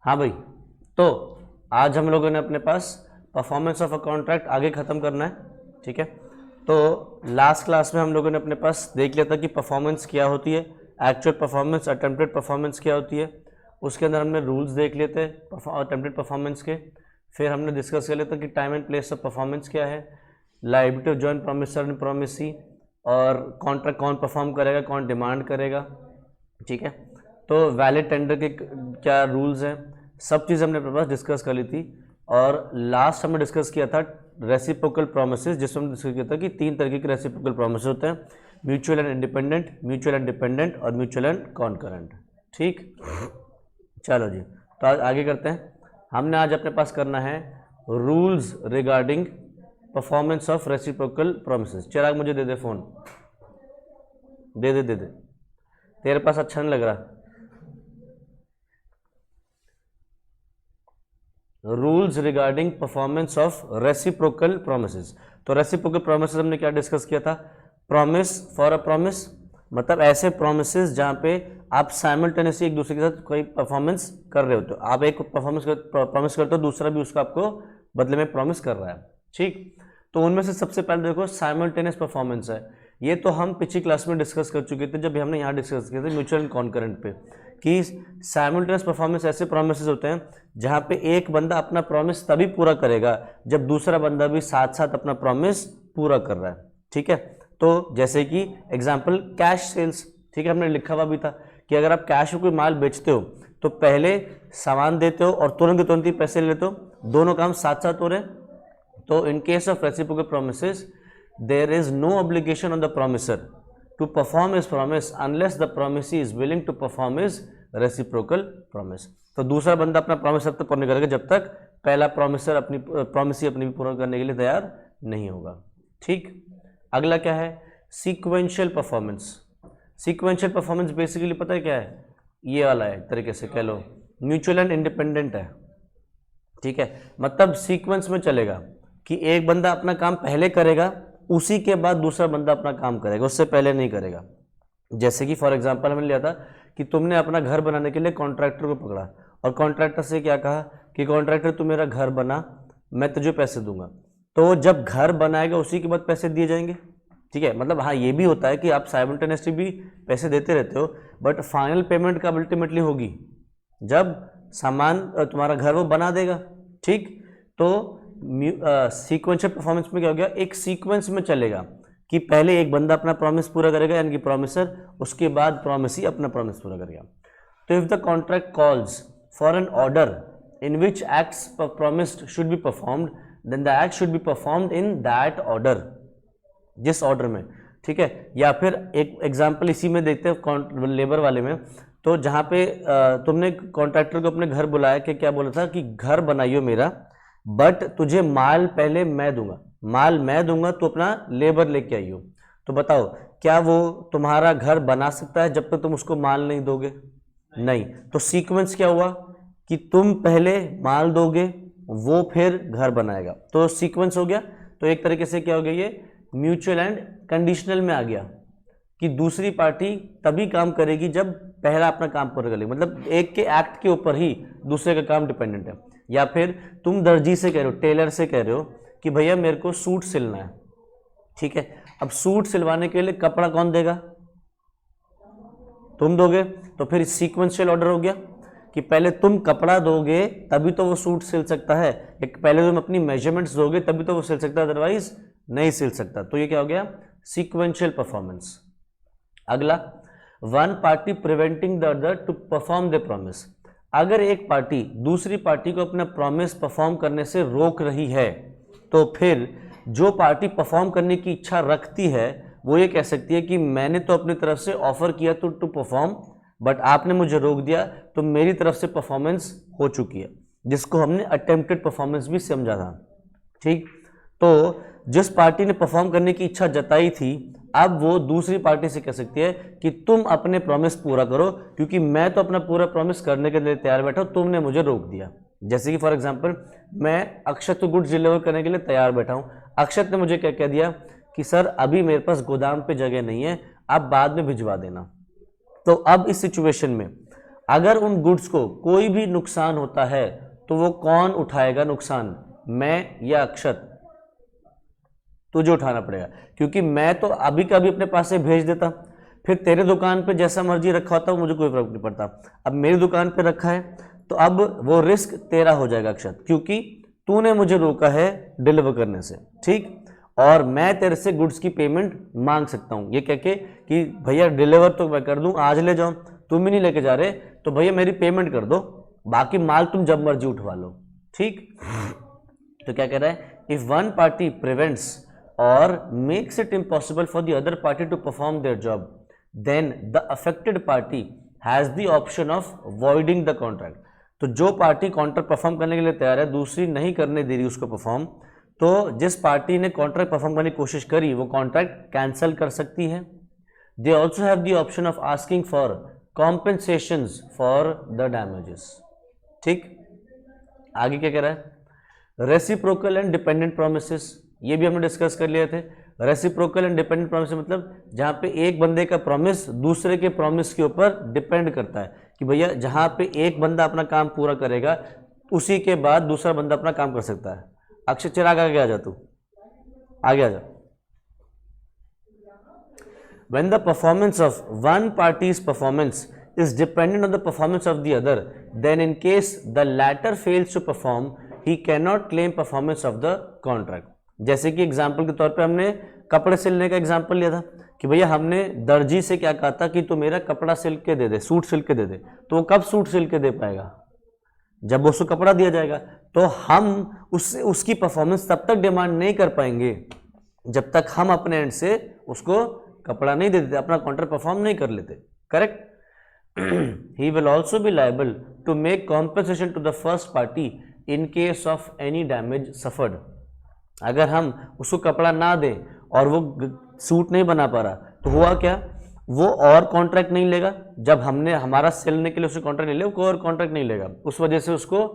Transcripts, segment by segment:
हाँ भाई, तो आज हम लोगों ने अपने पास परफॉर्मेंस ऑफ अ कॉन्ट्रैक्ट आगे ख़त्म करना है, ठीक है। तो लास्ट क्लास में हम लोगों ने अपने पास देख लिया था कि परफॉर्मेंस क्या होती है, एक्चुअल परफॉर्मेंस, अटेम्प्टेड परफॉर्मेंस क्या होती है। उसके अंदर हमने रूल्स देख लिए थे अटेम्प्टेड परफॉर्मेंस के। फिर हमने डिस्कस कर लिया था कि time and place of performance क्या है, liability of joint promisor and promisee, और कॉन्ट्रैक्ट कौन परफॉर्म करेगा, कौन डिमांड करेगा, ठीक है। तो वैलिड टेंडर के क्या रूल्स हैं, सब चीज़ हमने अपने पास डिस्कस कर ली थी। और लास्ट हमने डिस्कस किया था रेसिप्रोकल प्रोमिसेस, जिसमें हमने डिस्कस किया था कि 3 तरीके के रेसिप्रोकल प्रोमिस होते हैं, mutual and independent, mutual and dependent और म्यूचुअल एंड कॉन्करेंट, ठीक। चलो जी, तो आज आगे करते हैं। हमने आज अपने पास करना है rules regarding performance of reciprocal promises. Chirag मुझे दे दे फ़ोन, दे दे दे दे, तेरे पास अच्छा नहीं लग रहा। Rules regarding performance of reciprocal promises. तो रेसिप्रोकल प्रोमिसेस हमने क्या डिस्कस किया था, प्रॉमिस फॉर अ प्रॉमिस, मतलब ऐसे प्रोमिसेस जहाँ पे आप साइमल्टेनियसली एक दूसरे के साथ कोई परफॉर्मेंस कर रहे होते हो, आप एक परफॉर्मेंस प्रॉमिस करते हो, दूसरा भी उसका आपको बदले में प्रॉमिस कर रहा है, ठीक। तो उनमें से सबसे पहले देखो साइमल्टेनियस परफॉर्मेंस है। ये तो हम पिछली क्लास में डिस्कस कर चुके थे, जब भी हमने यहाँ डिस्कस किए थे म्यूचुअल एंड कॉन्करेंट पे, कि साइमल्टेनियस परफॉर्मेंस ऐसे प्रोमिसेस होते हैं जहाँ पे एक बंदा अपना प्रॉमिस तभी पूरा करेगा जब दूसरा बंदा भी साथ साथ अपना प्रॉमिस पूरा कर रहा है, ठीक है। तो जैसे कि एग्जांपल कैश सेल्स, ठीक है, हमने लिखा हुआ भी था कि अगर आप कैश में कोई माल बेचते हो तो पहले सामान देते हो और तुरंत तुरंत ही पैसे लेते हो, दोनों काम साथ साथ हो रहे हैं। तो in case of reciprocal promises there is no obligation on the promiser to perform his promise unless the promisee is willing to perform his reciprocal promise। तो दूसरा बंदा अपना प्रॉमिस तब तक पूरा नहीं करेगा जब तक पहला प्रॉमिसर अपनी प्रॉमिसी अपनी पूरा करने के लिए तैयार नहीं होगा, ठीक। अगला क्या है, sequential performance. Sequential performance basically पता है क्या है, ये वाला है, एक तरीके से कह लो म्यूचुअल एंड इंडिपेंडेंट है, ठीक है। मतलब सीक्वेंस में चलेगा कि एक बंदा अपना काम पहले करेगा, उसी के बाद दूसरा बंदा अपना काम करेगा, उससे पहले नहीं करेगा। जैसे कि फॉर एग्जांपल हमने लिया था कि तुमने अपना घर बनाने के लिए कॉन्ट्रैक्टर को पकड़ा और कॉन्ट्रैक्टर से क्या कहा कि कॉन्ट्रैक्टर तू मेरा घर बना, मैं तुझे पैसे दूंगा। तो जब घर बनाएगा उसी के बाद पैसे दिए जाएंगे, ठीक है। मतलब हाँ, ये भी होता है कि आप साइमल्टेनियसली भी पैसे देते रहते हो, बट फाइनल पेमेंट कब अल्टीमेटली होगी, जब सामान तुम्हारा घर वो बना देगा, ठीक। तो सीक्वेंशियल परफॉर्मेंस में क्या हो गया, एक सीक्वेंस में चलेगा कि पहले एक बंदा अपना प्रॉमिस पूरा करेगा यानी कि प्रॉमिसर, उसके बाद प्रॉमिसी अपना प्रॉमिस पूरा करेगा। तो if the contract calls for an order in which acts promised should be performed, then the act should be performed in that order, जिस ऑर्डर में, ठीक है। या फिर एक एग्जाम्पल इसी में देखते हैं लेबर वाले में, तो जहाँ पे तुमने कॉन्ट्रैक्टर को अपने घर बुलाया कि क्या बोला था कि घर बनाइयो मेरा, बट तुझे माल पहले मैं दूंगा, माल मैं दूंगा, तो अपना लेबर लेके आइयो। तो बताओ क्या वो तुम्हारा घर बना सकता है जब तक तुम उसको माल नहीं दोगे? नहीं। तो सीक्वेंस क्या हुआ कि तुम पहले माल दोगे, वो फिर घर बनाएगा, तो सीक्वेंस हो गया। तो एक तरीके से क्या हो गया, ये म्यूचुअल एंड कंडीशनल में आ गया कि दूसरी पार्टी तभी काम करेगी जब पहला अपना काम पूरा कर लेगी, मतलब एक के एक्ट के ऊपर ही दूसरे का काम डिपेंडेंट है। या फिर तुम दर्जी से कह रहे हो, टेलर से कह रहे हो कि भैया मेरे को सूट सिलना है, ठीक है। अब सूट सिलवाने के लिए कपड़ा कौन देगा, तुम दोगे, तो फिर सीक्वेंशियल ऑर्डर हो गया कि पहले तुम कपड़ा दोगे तभी तो वो सूट सिल सकता है, पहले तुम अपनी मेजरमेंट्स दोगे तभी तो वो सिल सकता है, अदरवाइज नहीं सिल सकता। तो ये क्या हो गया, सीक्वेंशियल परफॉर्मेंस। अगला, one party preventing the other to perform the promise. अगर एक पार्टी दूसरी पार्टी को अपना प्रॉमिस परफॉर्म करने से रोक रही है, तो फिर जो पार्टी परफॉर्म करने की इच्छा रखती है वो ये कह सकती है कि मैंने तो अपनी तरफ से ऑफर किया टू परफॉर्म, बट आपने मुझे रोक दिया, तो मेरी तरफ से परफॉर्मेंस हो चुकी है, जिसको हमने अटेम्प्टेड परफॉर्मेंस भी समझा था, ठीक। तो जिस पार्टी ने परफॉर्म करने की इच्छा जताई थी, अब वो दूसरी पार्टी से कह सकती है कि तुम अपने प्रॉमिस पूरा करो, क्योंकि मैं तो अपना पूरा प्रॉमिस करने के लिए तैयार बैठा हूं, तुमने मुझे रोक दिया। जैसे कि फॉर एग्जांपल मैं अक्षत को गुड्स डिलीवर करने के लिए तैयार बैठा हूं, अक्षत ने मुझे क्या कह दिया कि सर अभी मेरे पास गोदाम पे जगह नहीं है, आप बाद में भिजवा देना। तो अब इस सिचुएशन में अगर उन गुड्स को कोई भी नुकसान होता है तो वो कौन उठाएगा नुकसान, मैं या अक्षत? तुझे उठाना पड़ेगा, क्योंकि मैं तो अभी का अभी अपने पास से भेज देता, फिर तेरे दुकान पे जैसा मर्जी रखा होता मुझे कोई फर्क नहीं पड़ता। अब मेरी दुकान पे रखा है तो अब वो रिस्क तेरा हो जाएगा अक्षत, क्योंकि तूने मुझे रोका है डिलीवर करने से, ठीक। और मैं तेरे से गुड्स की पेमेंट मांग सकता हूँ ये कह के कि भैया डिलीवर तो मैं कर दूँ, आज ले जाओ, तुम ही नहीं लेके जा रहे तो भैया मेरी पेमेंट कर दो, बाकी माल तुम जब मर्जी उठवा लो, ठीक। तो क्या कह रहा है, इफ वन पार्टी प्रिवेंट्स और makes it impossible for the other party to perform their job, then the affected party has the option of voiding the contract. तो जो पार्टी कॉन्ट्रैक्ट परफॉर्म करने के लिए तैयार है, दूसरी नहीं करने दे रही उसको परफॉर्म, तो जिस पार्टी ने कॉन्ट्रैक्ट परफॉर्म करने की कोशिश करी वो कॉन्ट्रैक्ट कैंसिल कर सकती है। They also have the option of asking for compensations for the damages, ठीक। आगे क्या कह रहा है, रेसिप्रोकल एंड डिपेंडेंट प्रोमिसेस, ये भी हमने डिस्कस कर लिए थे। रेसिप्रोकल एंड डिपेंडेंट प्रोमिस मतलब जहाँ पे एक बंदे का प्रॉमिस दूसरे के प्रॉमिस के ऊपर डिपेंड करता है, कि भैया जहाँ पे एक बंदा अपना काम पूरा करेगा उसी के बाद दूसरा बंदा अपना काम कर सकता है। अक्षय चिराग आगे आ जा, तू आगे आ जा। When the performance of one party's performance is dependent on the performance of the other, then in case the latter fails to perform, he cannot claim performance of the contract. जैसे कि एग्जाम्पल के तौर पे हमने कपड़े सिलने का example लिया था कि भैया हमने दर्जी से क्या कहा था कि तू मेरा कपड़ा सिल के दे दे, सूट सिल के दे दे, तो वो कब सूट सिल के दे पाएगा, जब उसको कपड़ा दिया जाएगा। तो हम उससे उसकी परफॉर्मेंस तब तक डिमांड नहीं कर पाएंगे जब तक हम अपने एंड से उसको कपड़ा नहीं दे देते, अपना कॉन्ट्रैक्ट परफॉर्म नहीं कर लेते, correct. He will also be liable to make compensation to the first party in case of any damage suffered. अगर हम उसको कपड़ा ना दें और वो सूट नहीं बना पा रहा तो हुआ क्या, वो और कॉन्ट्रैक्ट नहीं लेगा, जब हमने हमारा सिलने के लिए उससे कॉन्ट्रैक्ट नहीं लिया, कोई और कॉन्ट्रैक्ट नहीं लेगा, उस वजह से उसको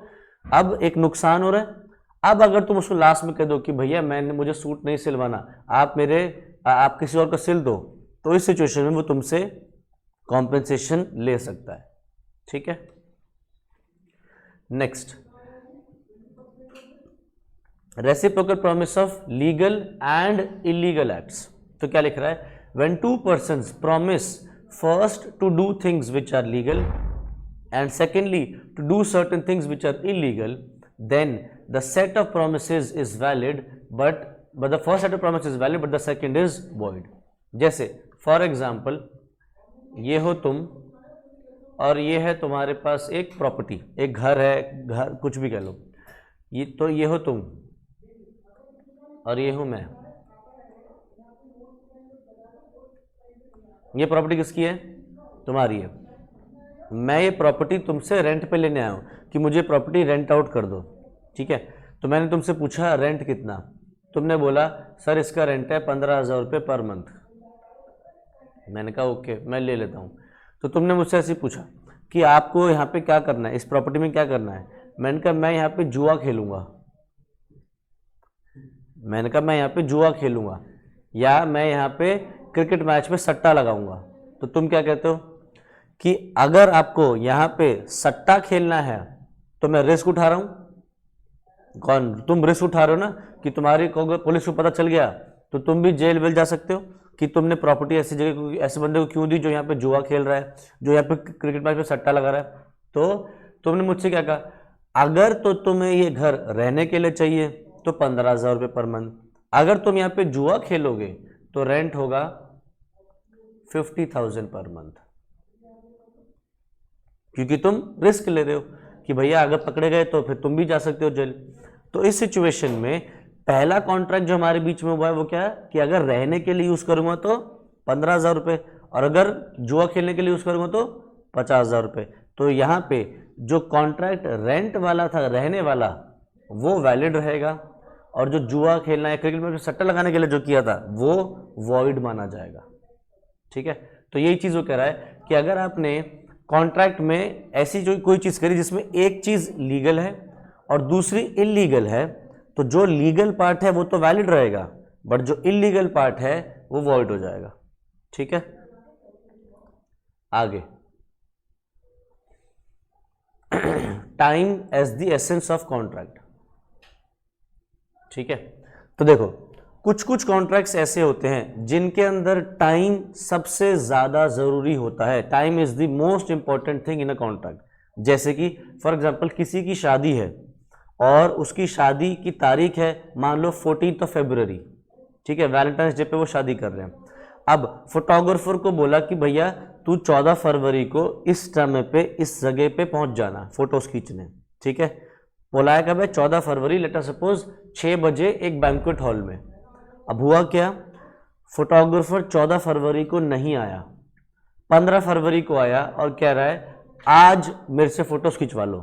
अब एक नुकसान हो रहा है। अब अगर तुम उसको लास्ट में कह दो कि भैया मैंने मुझे सूट नहीं सिलवाना, आप किसी और को सिल दो, तो इस सिचुएशन में वो तुमसे कॉम्पेंसेशन ले सकता है, ठीक है। Next, reciprocal promise of legal and illegal acts. तो क्या लिख रहा है, when two persons promise first to do things which are legal and secondly to do certain things which are illegal, then the set of promises is valid, but the first set of promises is valid but the second is void. जैसे for example ये हो तुम और ये है तुम्हारे पास एक property, एक घर है, घर कुछ भी कह लो, ये तो ये हो तुम और ये हूं मैं। ये प्रॉपर्टी किसकी है, तुम्हारी है। मैं ये प्रॉपर्टी तुमसे रेंट पे लेने आया हूँ कि मुझे प्रॉपर्टी रेंट आउट कर दो, ठीक है। तो मैंने तुमसे पूछा रेंट कितना, तुमने बोला सर इसका रेंट है 15,000 रुपये पर मंथ। मैंने कहा ओके मैं ले लेता हूँ। तो तुमने मुझसे ऐसे पूछा कि आपको यहाँ पे क्या करना है, इस प्रॉपर्टी में क्या करना है। मैंने कहा मैं यहाँ पे जुआ खेलूँगा, मैंने कहा मैं यहाँ पे जुआ खेलूँगा या मैं यहाँ पे क्रिकेट मैच में सट्टा लगाऊंगा। तो तुम क्या कहते हो कि अगर आपको यहाँ पे सट्टा खेलना है तो मैं रिस्क उठा रहा हूँ। कौन, तुम रिस्क उठा रहे हो ना कि तुम्हारी पुलिस को पता चल गया तो तुम भी जेल वेल जा सकते हो कि तुमने प्रॉपर्टी ऐसी जगह ऐसे बंदे को क्यों दी जो यहाँ पे जुआ खेल रहा है, जो यहाँ पे क्रिकेट मैच में सट्टा लगा रहा है। तो तुमने मुझसे क्या कहा, अगर तो तुम्हें ये घर रहने के लिए चाहिए तो 15,000 रुपये पर मंथ, अगर तुम यहाँ पे जुआ खेलोगे तो रेंट होगा 50,000 पर मंथ, क्योंकि तुम रिस्क ले रहे हो कि भैया अगर पकड़े गए तो फिर तुम भी जा सकते हो जेल। तो इस सिचुएशन में पहला कॉन्ट्रैक्ट जो हमारे बीच में हुआ है वो क्या है कि अगर रहने के लिए यूज करूंगा तो 15,000 रुपये और अगर जुआ खेलने के लिए यूज करूंगा तो 50,000 रुपये। तो यहाँ पे जो कॉन्ट्रैक्ट रेंट वाला था, रहने वाला, वो वैलिड रहेगा और जो जुआ खेलना है क्रिकेट में सट्टा लगाने के लिए जो किया था वो वॉइड माना जाएगा, ठीक है। तो यही चीज़ वो कह रहा है कि अगर आपने कॉन्ट्रैक्ट में ऐसी जो कोई चीज़ करी जिसमें एक चीज़ लीगल है और दूसरी इलीगल है, तो जो लीगल पार्ट है वो तो वैलिड रहेगा बट जो इलीगल पार्ट है वो वॉइड हो जाएगा, ठीक है। आगे time as the essence of contract. ठीक है, तो देखो कुछ कुछ कॉन्ट्रैक्ट्स ऐसे होते हैं जिनके अंदर टाइम सबसे ज्यादा जरूरी होता है। Time is the most important thing in a contract. जैसे कि फॉर एग्जांपल किसी की शादी है और उसकी शादी की तारीख है मान लो 14 फरवरी, ठीक है, वैलेंटाइंस डे पे वो शादी कर रहे हैं। अब फोटोग्राफर को बोला कि भैया तू 14 फरवरी को इस समय पे इस जगह पे पहुंच जाना फोटोज खींचने। ठीक है, बोलाया कब है? 14 फरवरी, लेट अस सपोज 6 बजे एक बैंक्वेट हॉल में। अब हुआ क्या, फोटोग्राफर 14 फरवरी को नहीं आया, 15 फरवरी को आया और कह रहा है आज मेरे से फोटोज खिंचवा लो।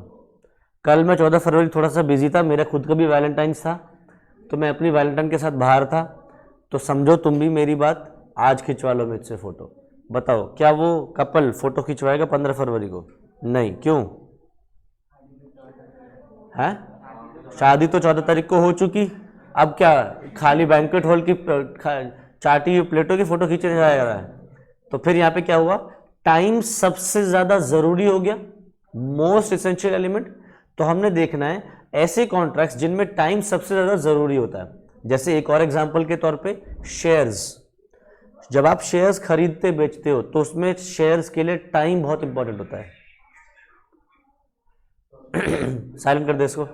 कल मैं 14 फरवरी थोड़ा सा बिजी था, मेरा खुद का भी वैलेंटाइंस था, तो मैं अपनी वैलेंटाइन के साथ बाहर था, तो समझो तुम भी मेरी बात, आज खिंचवा लो मुझसे फोटो। बताओ क्या वो कपल फोटो खिंचवाएगा 15 फरवरी को? नहीं। क्यों है? शादी तो 14 तारीख को हो चुकी, अब क्या खाली बैंक्वेट हॉल की चाटी हुई प्लेटों की फोटो खींचने जाएगा? तो फिर यहाँ पे क्या हुआ, टाइम सबसे ज्यादा जरूरी हो गया, मोस्ट एसेंशियल एलिमेंट। तो हमने देखना है ऐसे कॉन्ट्रैक्ट्स जिनमें टाइम सबसे ज्यादा जरूरी होता है। जैसे एक और एग्जांपल के तौर पे शेयर्स। जब आप शेयर्स खरीदते बेचते हो तो उसमें शेयर्स के लिए टाइम बहुत इंपॉर्टेंट होता है। साइलेंट कर दे इसको।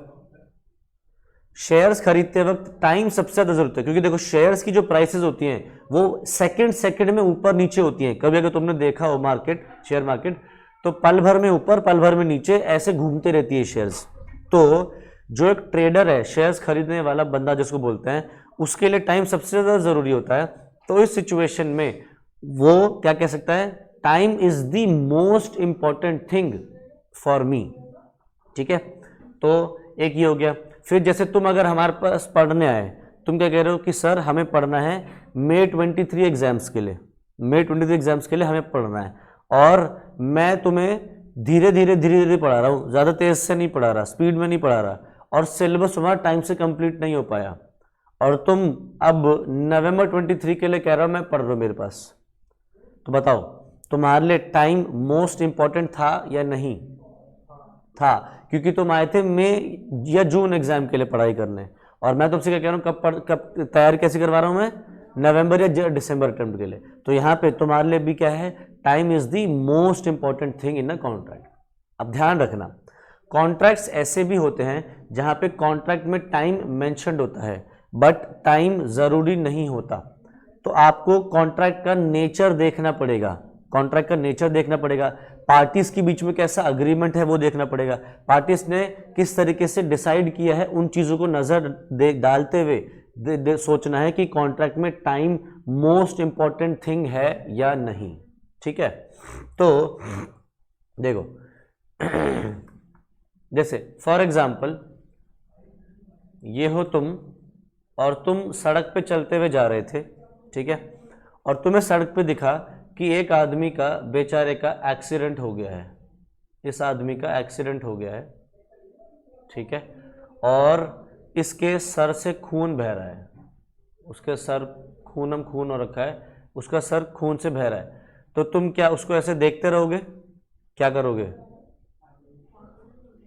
शेयर्स खरीदते वक्त टाइम सबसे ज्यादा जरूरत है, क्योंकि देखो शेयर्स की जो प्राइसेस होती हैं वो सेकंड में ऊपर नीचे होती हैं। कभी अगर तुमने देखा हो मार्केट, शेयर मार्केट, तो पल भर में ऊपर पल भर में नीचे ऐसे घूमते रहती है शेयर्स। तो जो एक ट्रेडर है, शेयर्स खरीदने वाला बंदा जिसको बोलते हैं, उसके लिए टाइम सबसे ज्यादा जरूरी होता है। तो इस सिचुएशन में वो क्या कह सकता है, time is the most important thing for me. ठीक है, तो एक ये हो गया। फिर जैसे तुम अगर हमारे पास पढ़ने आए, तुम क्या कह रहे हो कि सर हमें पढ़ना है May 23 एग्जाम्स के लिए, May 23 एग्जाम्स के लिए हमें पढ़ना है, और मैं तुम्हें धीरे धीरे पढ़ा रहा हूँ, ज़्यादा तेज से नहीं पढ़ा रहा, स्पीड में नहीं पढ़ा रहा, और सिलेबस तुम्हारा टाइम से कंप्लीट नहीं हो पाया, और तुम अब November 23 के लिए कह रहे हो मैं पढ़ रहा हूँ मेरे पास। तो बताओ तुम्हारे लिए टाइम मोस्ट इंपॉर्टेंट था या नहीं था? क्योंकि तुम आए थे मई या जून एग्जाम के लिए पढ़ाई करने, और मैं तुमसे क्या कह रहा हूँ कब तैयार कैसे करवा रहा हूँ मैं, नवंबर या दिसंबर अटेम्प्ट के लिए। तो यहाँ पे तुम्हारे लिए भी क्या है, time is the most important thing in a contract. अब ध्यान रखना, कॉन्ट्रैक्ट्स ऐसे भी होते हैं जहाँ पे कॉन्ट्रैक्ट में टाइम मेंशन्ड होता है बट टाइम जरूरी नहीं होता। तो आपको कॉन्ट्रैक्ट का नेचर देखना पड़ेगा, कॉन्ट्रैक्ट का नेचर देखना पड़ेगा, पार्टीज के बीच में कैसा अग्रीमेंट है वो देखना पड़ेगा, पार्टीज ने किस तरीके से डिसाइड किया है, उन चीज़ों को नज़र डालते हुए सोचना है कि कॉन्ट्रैक्ट में टाइम मोस्ट इंपॉर्टेंट थिंग है या नहीं। ठीक है, तो देखो जैसे फॉर एग्जाम्पल ये हो तुम, और तुम सड़क पे चलते हुए जा रहे थे, ठीक है, और तुम्हें सड़क पे दिखा कि एक आदमी का बेचारे का एक्सीडेंट हो गया है, इस आदमी का एक्सीडेंट हो गया है, ठीक है, और इसके सर से खून बह रहा है, उसके सर खून हो रखा है, उसका सर खून से बह रहा है। तो तुम क्या उसको ऐसे देखते रहोगे? क्या करोगे?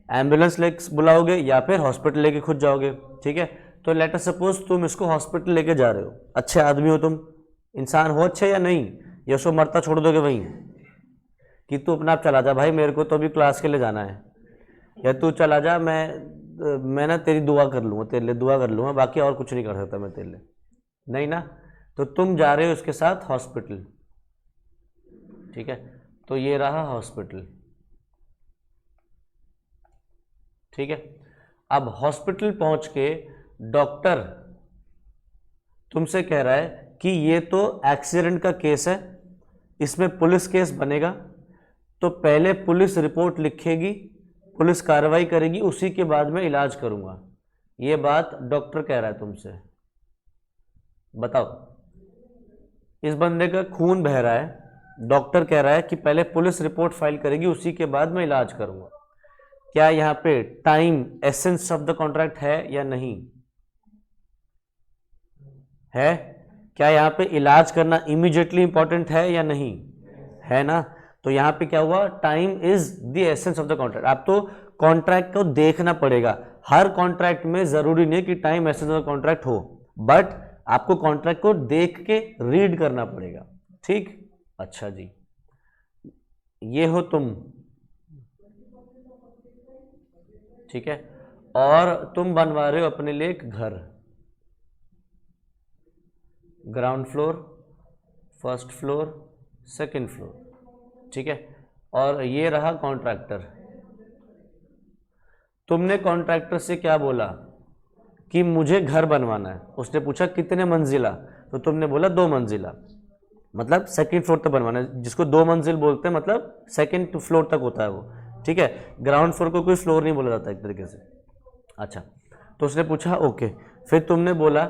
एम्बुलेंस लेके बुलाओगे या फिर हॉस्पिटल लेके खुद जाओगे। ठीक है, तो लेट अस सपोज तुम इसको हॉस्पिटल लेके जा रहे हो, अच्छे आदमी हो तुम, इंसान हो अच्छे या नहीं, या उसको मरता छोड़ दोगे वहीं कि तू अपना आप चला जा भाई, मेरे को तो अभी क्लास के लिए जाना है, या तू चला जा, मैं ना तेरी दुआ कर लूँगा, तेरे लिए दुआ कर लूँगा, बाकी और कुछ नहीं कर सकता मैं तेरे लिए, नहीं ना। तो तुम जा रहे हो उसके साथ हॉस्पिटल, ठीक है, तो ये रहा हॉस्पिटल, ठीक है। अब हॉस्पिटल पहुंच के डॉक्टर तुमसे कह रहा है कि ये तो एक्सीडेंट का केस है, इसमें पुलिस केस बनेगा, तो पहले पुलिस रिपोर्ट लिखेगी, पुलिस कार्रवाई करेगी, उसी के बाद मैं इलाज करूंगा। ये बात डॉक्टर कह रहा है तुमसे। बताओ, इस बंदे का खून बह रहा है, डॉक्टर कह रहा है कि पहले पुलिस रिपोर्ट फाइल करेगी, उसी के बाद मैं इलाज करूंगा। क्या यहाँ पे time essence of the contract है या नहीं है? क्या यहाँ पे इलाज करना इमीडिएटली इंपॉर्टेंट है या नहीं है? ना। तो यहाँ पे क्या हुआ, time is the essence of the contract. आप तो कॉन्ट्रैक्ट को देखना पड़ेगा। हर कॉन्ट्रैक्ट में जरूरी नहीं कि टाइम एसेंस का कॉन्ट्रैक्ट हो, बट आपको कॉन्ट्रैक्ट को देख के रीड करना पड़ेगा। ठीक, अच्छा जी, ये हो तुम, ठीक है, और तुम बनवा रहे हो अपने लिए एक घर, ground floor, first floor, second floor, ठीक है, और ये रहा कॉन्ट्रैक्टर। तुमने कॉन्ट्रैक्टर से क्या बोला कि मुझे घर बनवाना है। उसने पूछा कितने मंजिला, तो तुमने बोला 2 मंजिला, मतलब सेकंड फ्लोर तक बनवाना है, जिसको 2 मंजिल बोलते हैं, मतलब सेकंड फ्लोर तक होता है वो, ठीक है। ग्राउंड फ्लोर को कोई फ्लोर नहीं बोला जाता एक तरीके से। अच्छा, तो उसने पूछा ओके, फिर तुमने बोला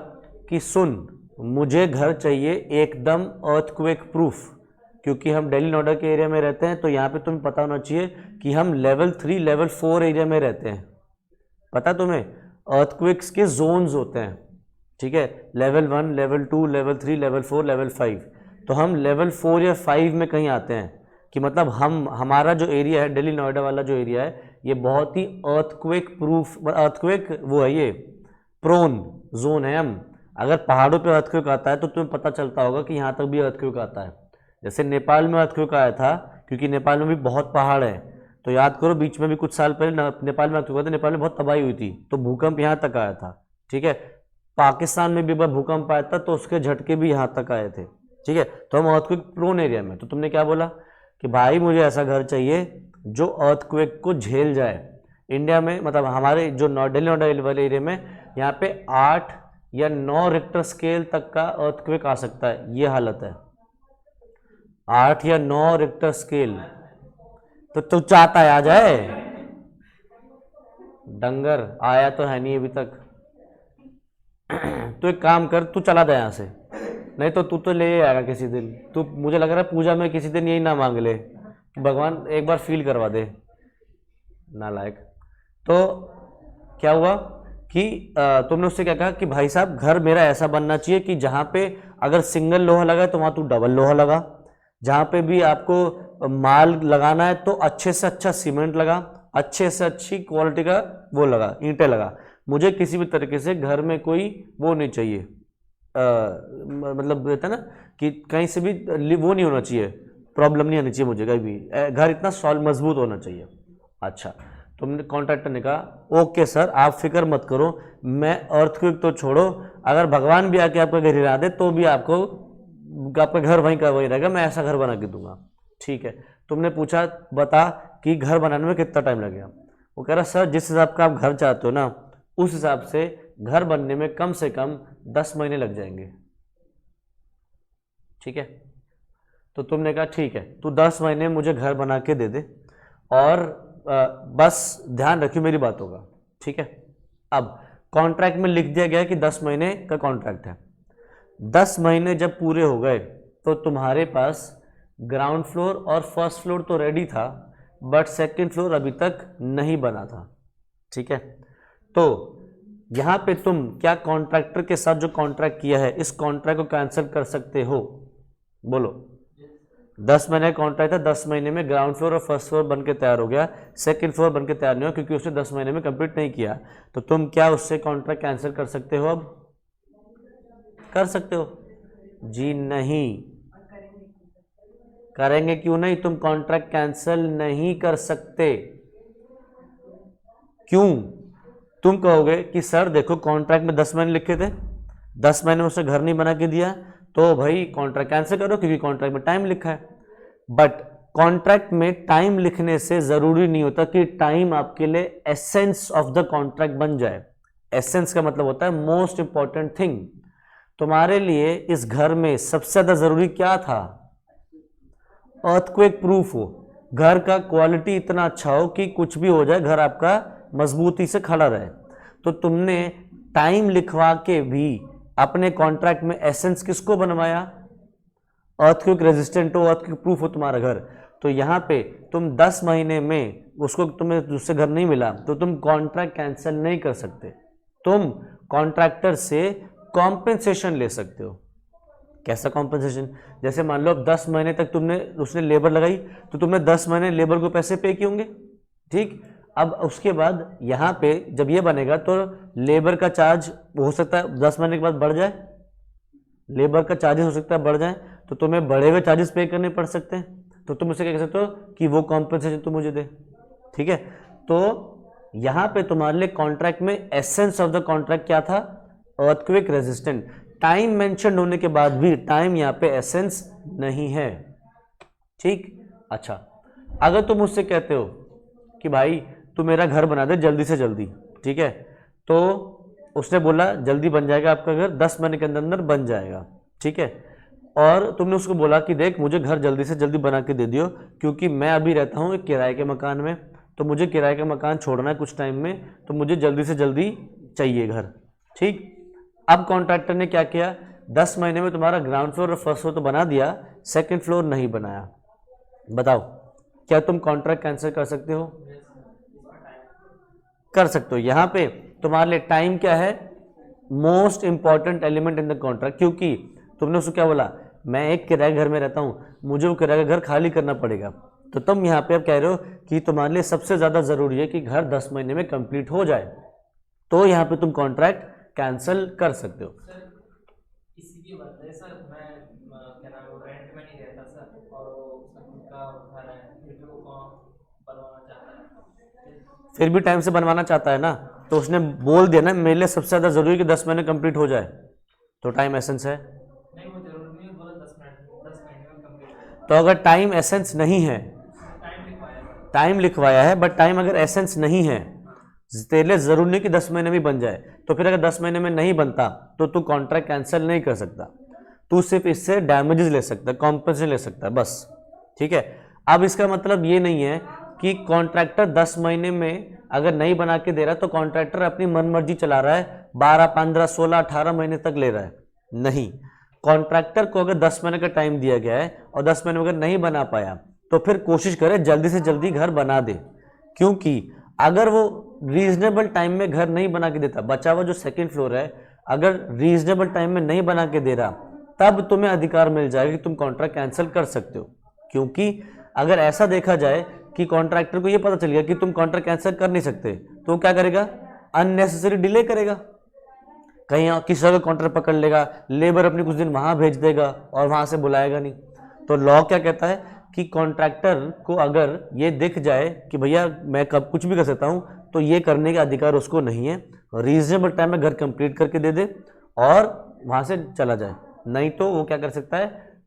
कि सुन, मुझे घर चाहिए एकदम अर्थक्वेक प्रूफ, क्योंकि हम दिल्ली नोएडा के एरिया में रहते हैं, तो यहाँ पे तुम्हें पता होना चाहिए कि हम लेवल 3 लेवल 4 एरिया में रहते हैं। पता तुम्हें अर्थक्वेक्स के जोन्स होते हैं, ठीक है, level 1, level 2, level 3, level 4, level 5। तो हम लेवल 4 या 5 में कहीं आते हैं, कि मतलब हमारा जो एरिया है, दिल्ली नोएडा वाला जो एरिया है, ये बहुत ही अर्थक्वेक प्रूफ, अर्थक्वेक वो है, ये प्रोन जोन है। हम अगर पहाड़ों पे अर्थक्वेक आता है तो तुम्हें पता चलता होगा कि यहाँ तक भी अर्थक्वेक आता है। जैसे नेपाल में अर्थक्वेक आया था, क्योंकि नेपाल में भी बहुत पहाड़ है, तो याद करो बीच में भी कुछ साल पहले नेपाल में अर्थक्वेक आया था, नेपाल में बहुत तबाही हुई थी, तो भूकंप यहाँ तक आया था, ठीक है। पाकिस्तान में भी एक बार भूकंप आया था, तो उसके झटके भी यहाँ तक आए थे, ठीक है। तो हम अर्थक्वेक प्रोन एरिया में, तो तुमने क्या बोला कि भाई मुझे ऐसा घर चाहिए जो अर्थक्वेक को झेल जाए। इंडिया में, मतलब हमारे जो दिल्ली नोएडा वाले एरिया में, यहाँ पे 8 या 9 रिक्टर स्केल तक का अर्थक्वेक आ सकता है, ये हालत है, 8 या 9 रिक्टर स्केल। तो तू चाहता है आ जाए, डंगर आया तो है नहीं अभी तक। तो एक काम कर, तू चला जाए यहाँ से, नहीं तो तू तो ले आएगा किसी दिन। तू, मुझे लग रहा है पूजा में किसी दिन यही ना मांग ले कि भगवान एक बार फील करवा दे, नालायक। तो क्या हुआ कि तुमने उससे क्या कहा कि भाई साहब घर मेरा ऐसा बनना चाहिए कि जहाँ पे अगर सिंगल लोहा लगा तो वहाँ तू डबल लोहा लगा, जहाँ पे भी आपको माल लगाना है तो अच्छे से अच्छा सीमेंट लगा, अच्छे से अच्छी क्वालिटी का वो लगा, ईंटें लगा। मुझे किसी भी तरीके से घर में कोई वो नहीं चाहिए, मतलब रहता है ना कि कहीं से भी वो नहीं होना चाहिए, प्रॉब्लम नहीं आनी चाहिए मुझे कहीं भी, घर इतना सॉल्व मजबूत होना चाहिए। अच्छा, तुमने कॉन्ट्रैक्टर ने कहा ओके सर, आप फिक्र मत करो, मैं अर्थक्वेक तो छोड़ो, अगर भगवान भी आके आपका घर हिला दे तो भी आपको आपका घर वहीं का वहीं रहेगा, मैं ऐसा घर बना के दूंगा। ठीक है, तुमने पूछा बता कि घर बनाने में कितना टाइम लगेगा। वो कह रहा सर जिस हिसाब का आप घर चाहते हो ना, उस हिसाब से घर बनने में कम से कम 10 महीने लग जाएंगे। ठीक है, तो तुमने कहा ठीक है, तू 10 महीने मुझे घर बना के दे दे, और बस ध्यान रखियो मेरी बातों का। ठीक है, अब कॉन्ट्रैक्ट में लिख दिया गया कि 10 महीने का कॉन्ट्रैक्ट है। 10 महीने जब पूरे हो गए तो तुम्हारे पास ग्राउंड फ्लोर और फर्स्ट फ्लोर तो रेडी था, बट सेकंड फ्लोर अभी तक नहीं बना था। ठीक है, तो यहां पे तुम क्या कॉन्ट्रैक्टर के साथ जो कॉन्ट्रैक्ट किया है, इस कॉन्ट्रैक्ट को कैंसिल कर सकते हो? बोलो। 10 महीने का कॉन्ट्रैक्ट था, 10 महीने में ग्राउंड फ्लोर और फर्स्ट फ्लोर बनके तैयार हो गया, सेकंड फ्लोर बनके तैयार नहीं हुआ क्योंकि उसने 10 महीने में कंप्लीट नहीं किया। तो तुम क्या उससे कॉन्ट्रैक्ट कैंसिल कर सकते हो? अब कर सकते हो? जी नहीं। करेंगे क्यों नहीं? तुम कॉन्ट्रैक्ट कैंसिल नहीं कर सकते। क्यों? तुम कहोगे कि सर देखो कॉन्ट्रैक्ट में 10 महीने लिखे थे, 10 महीने उसने घर नहीं बना के दिया, तो भाई कॉन्ट्रैक्ट कैंसिल करो क्योंकि कॉन्ट्रैक्ट में टाइम लिखा है। बट कॉन्ट्रैक्ट में टाइम लिखने से जरूरी नहीं होता कि टाइम आपके लिए एसेंस ऑफ द कॉन्ट्रैक्ट बन जाए। एसेंस का मतलब होता है मोस्ट इंपॉर्टेंट थिंग। तुम्हारे लिए इस घर में सबसे ज्यादा जरूरी क्या था? अर्थक्वेक प्रूफ हो, घर का क्वालिटी इतना अच्छा हो कि कुछ भी हो जाए घर आपका मजबूती से खड़ा रहे। तो तुमने टाइम लिखवा के भी अपने कॉन्ट्रैक्ट में एसेंस किसको बनवाया? अर्थक्वेक रेजिस्टेंट हो, अर्थक्वेक प्रूफ हो तुम्हारा घर। तो यहाँ पे तुम 10 महीने में उसको तुम्हें दूसरे घर नहीं मिला तो तुम कॉन्ट्रैक्ट कैंसिल नहीं कर सकते। तुम कॉन्ट्रैक्टर से कॉम्पेंसेशन ले सकते हो। कैसा कॉम्पेंसेशन? जैसे मान लो अब 10 महीने तक उसने लेबर लगाई, तो तुमने 10 महीने लेबर को पैसे पे किए होंगे। ठीक, अब उसके बाद यहाँ पे जब ये बनेगा तो लेबर का चार्ज हो सकता है 10 महीने के बाद बढ़ जाए, लेबर का चार्जेस हो सकता है बढ़ जाए, तो तुम्हें बढ़े हुए चार्जेस पे करने पड़ सकते हैं, तो तुम उसे क्या कह सकते हो कि वो कॉम्पनसेशन तुम मुझे दे। ठीक है, तो यहाँ पे तुम्हारे लिए कॉन्ट्रैक्ट में एसेंस ऑफ द कॉन्ट्रैक्ट क्या था, अर्थक्वेक रेजिस्टेंट। टाइम मेंशन होने के बाद भी टाइम यहाँ पे एसेंस नहीं है। ठीक, अच्छा अगर तुम मुझसे कहते हो कि भाई तू मेरा घर बना दे जल्दी से जल्दी, ठीक है, तो उसने बोला जल्दी बन जाएगा आपका घर, 10 महीने के अंदर अंदर बन जाएगा। ठीक है, और तुमने उसको बोला कि देख मुझे घर जल्दी से जल्दी बना के दे दियो, क्योंकि मैं अभी रहता हूँ एक किराए के मकान में, तो मुझे किराए का मकान छोड़ना है कुछ टाइम में, तो मुझे जल्दी से जल्दी चाहिए घर। ठीक, अब कॉन्ट्रैक्टर ने क्या किया, 10 महीने में तुम्हारा ग्राउंड फ्लोर और फर्स्ट फ्लोर तो बना दिया, सेकंड फ्लोर नहीं बनाया। बताओ क्या तुम कॉन्ट्रैक्ट कैंसिल कर सकते हो? कर सकते हो। यहाँ पे तुम्हारे लिए टाइम क्या है, most important element in the contract, क्योंकि तुमने उसको क्या बोला, मैं एक किराए घर में रहता हूँ, मुझे वो किराए का घर खाली करना पड़ेगा, तो तुम यहाँ पे अब कह रहे हो कि तुम्हारे लिए सबसे ज़्यादा ज़रूरी है कि घर 10 महीने में कंप्लीट हो जाए, तो यहाँ पे तुम कॉन्ट्रैक्ट कैंसिल कर सकते हो। इसी की बात है सर, मैं क्या नाम रेंट में नहीं रहता सर, और उसका खुद का घर है, फिर भी वो बनवाना चाहता है, फिर भी टाइम से बनवाना चाहता है ना, तो उसने बोल दिया ना मेरे लिए सबसे ज़्यादा ज़रूरी है कि 10 महीने कंप्लीट हो जाए, तो टाइम एसेंस है। नहीं वो जरूरी नहीं बोला 10 महीने में कंप्लीट, तो अगर टाइम एसेंस नहीं है, टाइम लिखवाया है बट टाइम अगर एसेंस नहीं है, तेरे लिए जरूरी नहीं कि 10 महीने में बन जाए, तो फिर अगर 10 महीने में नहीं बनता तो तू कॉन्ट्रैक्ट कैंसिल नहीं कर सकता, तू सिर्फ इससे डैमेजेस ले सकता है, कॉम्पेंसेशन ले सकता है बस। ठीक है, अब इसका मतलब ये नहीं है कि कॉन्ट्रैक्टर 10 महीने में अगर नहीं बना के दे रहा तो कॉन्ट्रैक्टर अपनी मनमर्जी चला रहा है, 12, 15, 16, 18 महीने तक ले रहा है, नहीं। कॉन्ट्रैक्टर को अगर 10 महीने का टाइम दिया गया है और 10 महीने में अगर नहीं बना पाया तो फिर कोशिश करे जल्दी से जल्दी घर बना दे, क्योंकि अगर वो रीजनेबल टाइम में घर नहीं बना के देता, बचा हुआ जो सेकंड फ्लोर है अगर रीजनेबल टाइम में नहीं बना के दे रहा, तब तुम्हें अधिकार मिल जाएगा कि तुम कॉन्ट्रैक्ट कैंसिल कर सकते हो। क्योंकि अगर ऐसा देखा जाए कि कॉन्ट्रैक्टर को ये पता चल गया कि तुम कॉन्ट्रैक्ट कैंसिल कर नहीं सकते, तो वो क्या करेगा, अननेसेसरी डिले करेगा, कहीं किसी का कॉन्ट्रैक्ट पकड़ लेगा, लेबर अपनी कुछ दिन वहां भेज देगा और वहां से बुलाएगा नहीं। तो लॉ क्या कहता है कि कॉन्ट्रैक्टर को अगर ये दिख जाए कि भैया मैं कब कुछ भी कर सकता हूं, तो ये करने का अधिकार उसको नहीं है, रीजनेबल टाइम में घर कंप्लीट करके दे दे और वहां से चला जाए। नहीं तो वो क्या कर सकता है,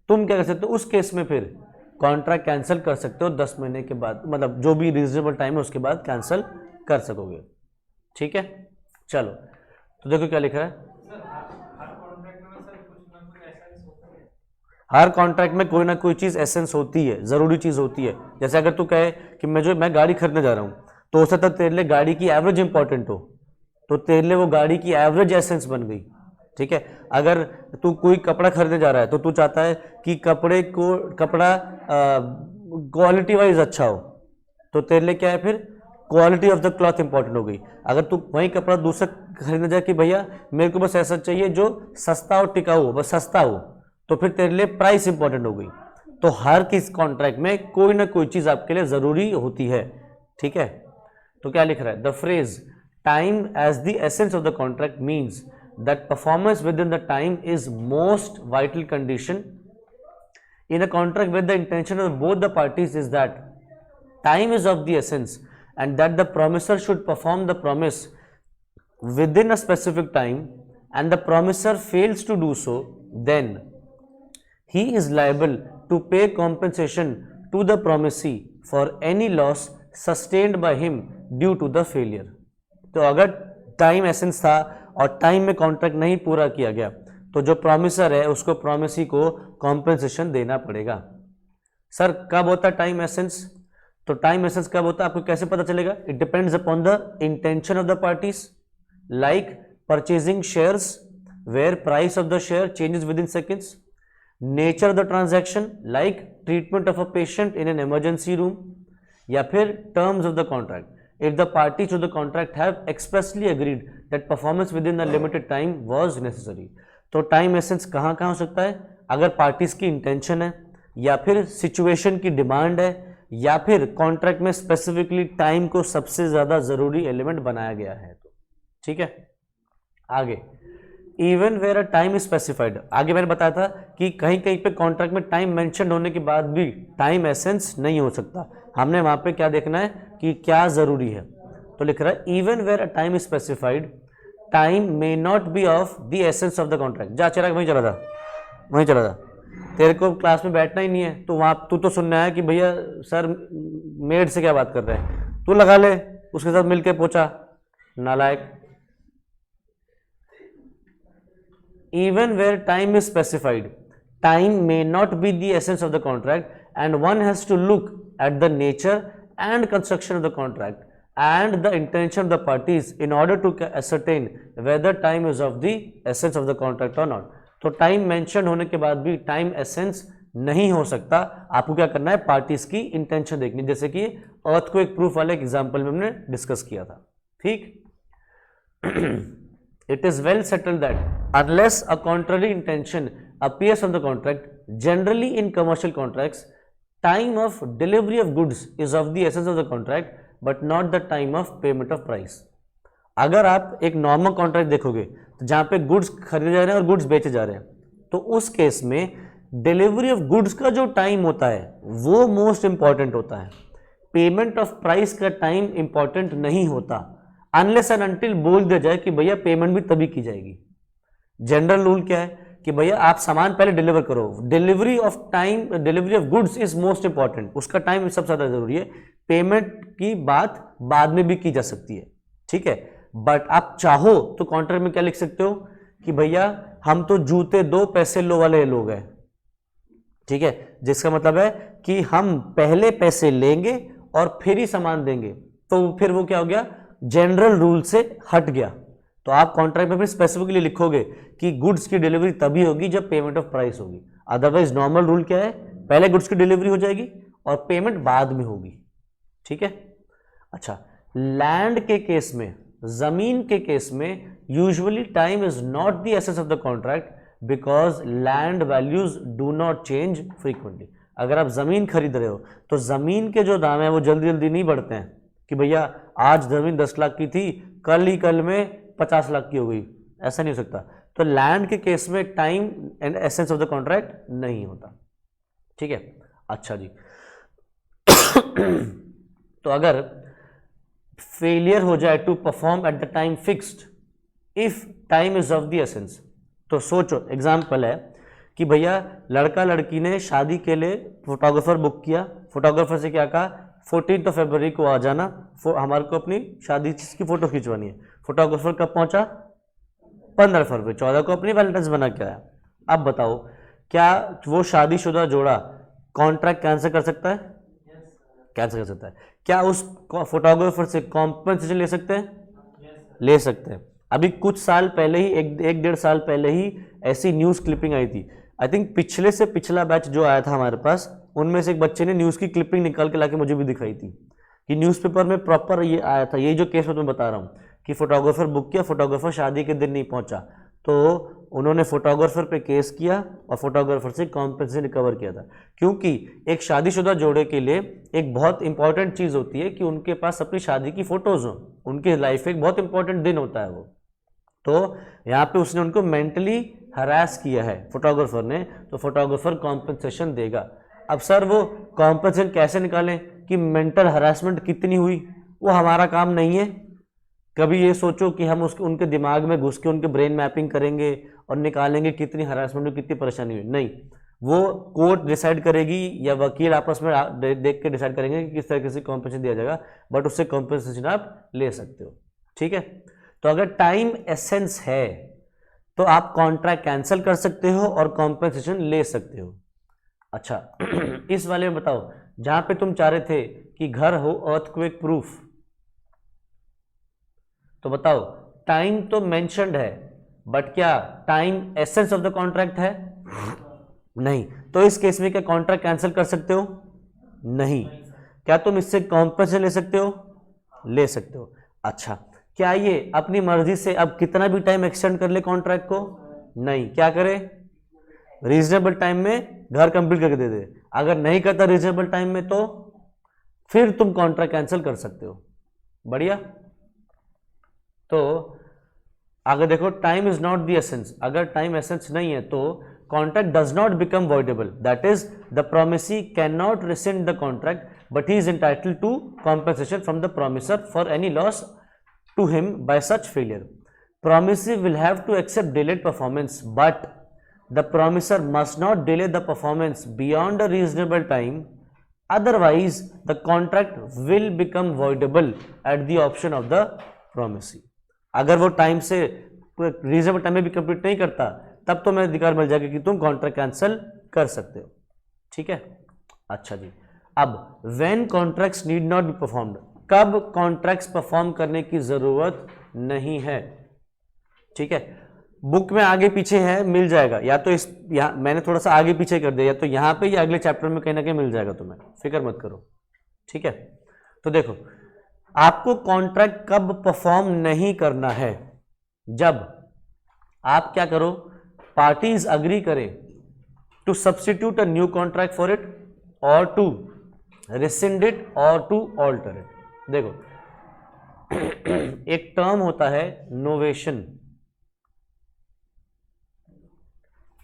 तुम क्या कर सकते हो उस केस में, फिर कॉन्ट्रैक्ट कैंसिल कर सकते हो 10 महीने के बाद, मतलब जो भी रीजनेबल टाइम है उसके बाद कैंसिल कर सकोगे। ठीक है, चलो तो देखो क्या लिखा है, हर कॉन्ट्रैक्ट में कोई ना कोई चीज़ एसेंस होती है, ज़रूरी चीज़ होती है। जैसे अगर तू कहे कि मैं गाड़ी खरीदने जा रहा हूँ, तो हो सकता है तेरे लिए गाड़ी की एवरेज इंपॉर्टेंट हो, तो तेरे लिए वो गाड़ी की एवरेज एसेंस बन गई। ठीक है, अगर तू कोई कपड़ा खरीदने जा रहा है तो तू चाहता है कि कपड़ा क्वालिटी वाइज अच्छा हो, तो तेरे लिए क्या है, फिर quality of the cloth important हो गई। अगर तू वही कपड़ा दूसरा खरीदने जाए कि भैया मेरे को बस ऐसा चाहिए जो सस्ता और टिकाऊ हो, बस सस्ता हो, तो फिर तेरे लिए प्राइस इंपॉर्टेंट हो गई। तो हर किस कॉन्ट्रैक्ट में कोई ना कोई चीज आपके लिए जरूरी होती है। ठीक है, तो क्या लिख रहा है, the phrase time as the essence of the contract means that performance within the time is most vital condition in a contract with the intention of both the parties is that time is of the essence and that the promisor should perform the promise within a specific time and the promisor fails to do so, then he is liable to pay compensation to the promisee for any loss sustained by him due to the failure। तो अगर time essence था और time में contract नहीं पूरा किया गया तो जो प्रॉमिसर है उसको प्रॉमिसी को कॉम्पेंसेशन देना पड़ेगा। सर कब होता है टाइम एसेंस, तो टाइम एसेंस कब होता है आपको कैसे पता चलेगा, it depends upon the intention of the parties, like purchasing shares where price of the share changes with in seconds, nature of the transaction like treatment of a patient in an emergency room, या फिर terms of the contract, if the parties to the contract have expressly agreed that performance within a limited time was necessary। तो time essence कहाँ हो सकता है, अगर parties की intention है, या फिर सिचुएशन की डिमांड है, या फिर कॉन्ट्रैक्ट में स्पेसिफिकली टाइम को सबसे ज्यादा जरूरी एलिमेंट बनाया गया है। तो ठीक है, आगे even where a time specified, आगे मैंने बताया था कि कहीं कहीं पे कॉन्ट्रैक्ट में टाइम मेंशन होने के बाद भी टाइम एसेंस नहीं हो सकता। हमने वहां पे क्या देखना है कि क्या जरूरी है। तो लिख रहा है even where a time specified time may not be of the essence of the contract. जा चिराग वहीं चला था, वहीं चला था, तेरे को क्लास में बैठना ही नहीं है, तो वहां तू तो सुनना है कि भैया सर मेड से क्या बात कर रहे हैं, तू लगा ले उसके साथ मिलके पोछा, नालायक। Even where time is specified, time may not be the essence of the contract, and one has to look at the nature and construction of the contract and the intention of the parties in order to ascertain whether time is of the essence of the contract or not. तो time mention होने के बाद भी time essence नहीं हो सकता। आपको क्या करना है, पार्टीज की इंटेंशन देखनी, जैसे कि अर्थक्वेक प्रूफ वाले एग्जांपल में हमने डिस्कस किया था। ठीक It is well settled that unless a contrary intention appears on the contract, generally in commercial contracts, time of delivery of goods is of the essence of the contract, but not the time of payment of price. अगर आप एक normal contract देखोगे तो जहां पे goods खरीदे जा रहे हैं और गुड्स बेचे जा रहे हैं, तो उस केस में डिलीवरी ऑफ गुड्स का जो टाइम होता है वो मोस्ट इंपॉर्टेंट होता है। पेमेंट ऑफ प्राइस का टाइम इंपॉर्टेंट नहीं होता, अनलेस एंड अनटिल बोल दिया जाए कि भैया पेमेंट भी तभी की जाएगी। जनरल रूल क्या है कि भैया आप सामान पहले डिलीवर करो, delivery of goods is most important, उसका टाइम सबसे ज्यादा जरूरी है। पेमेंट की बात बाद में भी की जा सकती है, ठीक है। बट आप चाहो तो कॉन्ट्रैक्ट में क्या लिख सकते हो कि भैया हम तो जूते दो पैसे लो वाले लोग हैं, ठीक है, जिसका मतलब है कि हम पहले पैसे लेंगे और फिर ही सामान देंगे। तो फिर वो क्या हो गया, जनरल रूल से हट गया। तो आप कॉन्ट्रैक्ट में फिर स्पेसिफिकली लिखोगे कि गुड्स की डिलीवरी तभी होगी जब पेमेंट ऑफ प्राइस होगी। अदरवाइज नॉर्मल रूल क्या है, पहले गुड्स की डिलीवरी हो जाएगी और पेमेंट बाद में होगी, ठीक है। अच्छा, लैंड के केस में, जमीन के केस में usually time is not the essence of the contract because land values do not change frequently. अगर आप जमीन खरीद रहे हो तो जमीन के जो दाम है वो जल्दी जल्दी नहीं बढ़ते हैं कि भैया आज जमीन 10 लाख की थी, कल में 50 लाख की हो गई, ऐसा नहीं हो सकता। तो लैंड के केस में time and essence of the contract नहीं होता, ठीक है। अच्छा जी तो अगर फेलियर हो जाए to perform at the time fixed if time is of the essence, तो सोचो एग्जाम्पल है कि भैया लड़का लड़की ने शादी के लिए फोटोग्राफर बुक किया, फोटोग्राफर से क्या कहा 14 फरवरी को आ जाना, हमारे को अपनी शादी की फोटो खिंचवानी है। फोटोग्राफर कब पहुंचा, 15 फरवरी, 14 को अपनी वैलेंटाइंस बना के आया। अब बताओ क्या वो शादीशुदा जोड़ा कॉन्ट्रैक्ट कैंसिल कर सकता है? कैंसिल कर सकता है। क्या उस फोटोग्राफर से कॉम्पेंसेशन ले सकते हैं? ले सकते हैं। अभी कुछ साल पहले ही, एक डेढ़ साल पहले ही ऐसी न्यूज़ क्लिपिंग आई थी। आई थिंक पिछले से पिछला बैच जो आया था हमारे पास, उनमें से एक बच्चे ने न्यूज़ की क्लिपिंग निकाल के लाके मुझे भी दिखाई थी कि न्यूज़पेपर में प्रॉपर ये आया था। ये जो केस मैं तुम्हें बता रहा हूँ कि फोटोग्राफर बुक किया, फोटोग्राफर शादी के दिन नहीं पहुंचा, तो उन्होंने फोटोग्राफर पे केस किया और फोटोग्राफर से कॉम्पेंसेशन रिकवर किया था। क्योंकि एक शादीशुदा जोड़े के लिए एक बहुत इंपॉर्टेंट चीज़ होती है कि उनके पास अपनी शादी की फोटोज हो, उनकी लाइफ एक बहुत इंपॉर्टेंट दिन होता है वो। तो यहाँ पे उसने उनको मेंटली हरास किया है फोटोग्राफर ने, तो फोटोग्राफर कॉम्पेंसेशन देगा। अब सर वो कॉम्पेंसेशन कैसे निकालें कि मेंटल हरासमेंट कितनी हुई, वो हमारा काम नहीं है। कभी ये सोचो कि हम उसके उनके दिमाग में घुस के उनके ब्रेन मैपिंग करेंगे और निकालेंगे कितनी हरासमेंट हुई, कितनी परेशानी हुई, नहीं। वो कोर्ट डिसाइड करेगी या वकील आपस में देख के डिसाइड करेंगे कि किस तरीके से कॉम्पेंसेशन दिया जाएगा, बट उससे कॉम्पेंसेशन आप ले सकते हो, ठीक है। तो अगर टाइम एसेंस है तो आप कॉन्ट्रैक्ट कैंसिल कर सकते हो और कॉम्पेंसेशन ले सकते हो। अच्छा इस वाले में बताओ, जहां पे तुम चाह रहे थे कि घर हो अर्थक्वेक प्रूफ, तो बताओ टाइम तो मेंशन्ड है बट क्या time essence of the contract है? नहीं। तो इस केस में क्या कॉन्ट्रैक्ट कैंसिल कर सकते हो? नहीं। क्या तुम इससे कॉम्पेंसेशन ले सकते हो? ले सकते हो। अच्छा, क्या ये अपनी मर्जी से अब कितना भी टाइम एक्सटेंड कर ले कॉन्ट्रैक्ट को? नहीं। क्या करे? रीजनेबल टाइम में घर कंप्लीट करके दे दे। अगर नहीं करता रीजनेबल टाइम में तो फिर तुम कॉन्ट्रैक्ट कैंसिल कर सकते हो। बढ़िया। तो अगर देखो time is not the essence, अगर टाइम एसेंस नहीं है तो contract does not become voidable, that is the promisee can not rescind the contract but he is entitled to compensation from the promiser for any loss to him by such failure. Promisee will have to accept delayed performance, but the promisor must not delay the performance beyond a reasonable time, otherwise the contract will become voidable at the option of the promisee. अगर वो time से reasonable time में भी complete नहीं करता तब तो मैं अधिकार मिल जाएगा कि तुम कॉन्ट्रैक्ट कैंसिल कर सकते हो। ठीक है, अच्छा जी। अब when contracts need not be performed, कब कॉन्ट्रैक्ट्स परफॉर्म करने की जरूरत नहीं है। ठीक है, बुक में आगे पीछे है, मिल जाएगा, या तो इस यहाँ मैंने थोड़ा सा आगे पीछे कर दिया, या तो यहाँ पे या अगले चैप्टर में कहीं ना कहीं मिल जाएगा तुम्हें, फिक्र मत करो। ठीक है, तो देखो आपको कॉन्ट्रैक्ट कब परफॉर्म नहीं करना है, जब आप क्या करो, पार्टीज अग्री करें to substitute a new contract for it और टू rescind it और टू alter it। देखो एक टर्म होता है नोवेशन,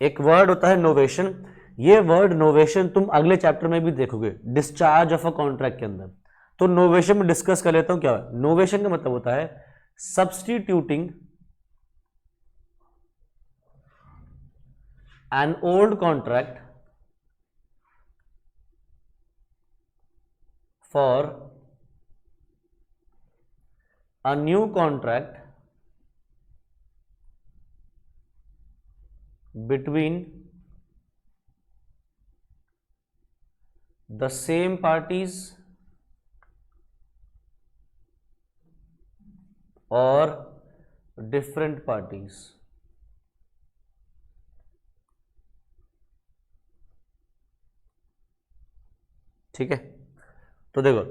एक वर्ड होता है नोवेशन। ये वर्ड नोवेशन तुम अगले चैप्टर में भी देखोगे, डिस्चार्ज ऑफ अ कॉन्ट्रैक्ट के अंदर। तो नोवेशन में डिस्कस कर लेता हूं क्या है। नोवेशन का मतलब होता है substituting an old contract for a new contract between the same parties or different parties। ठीक है, तो देखो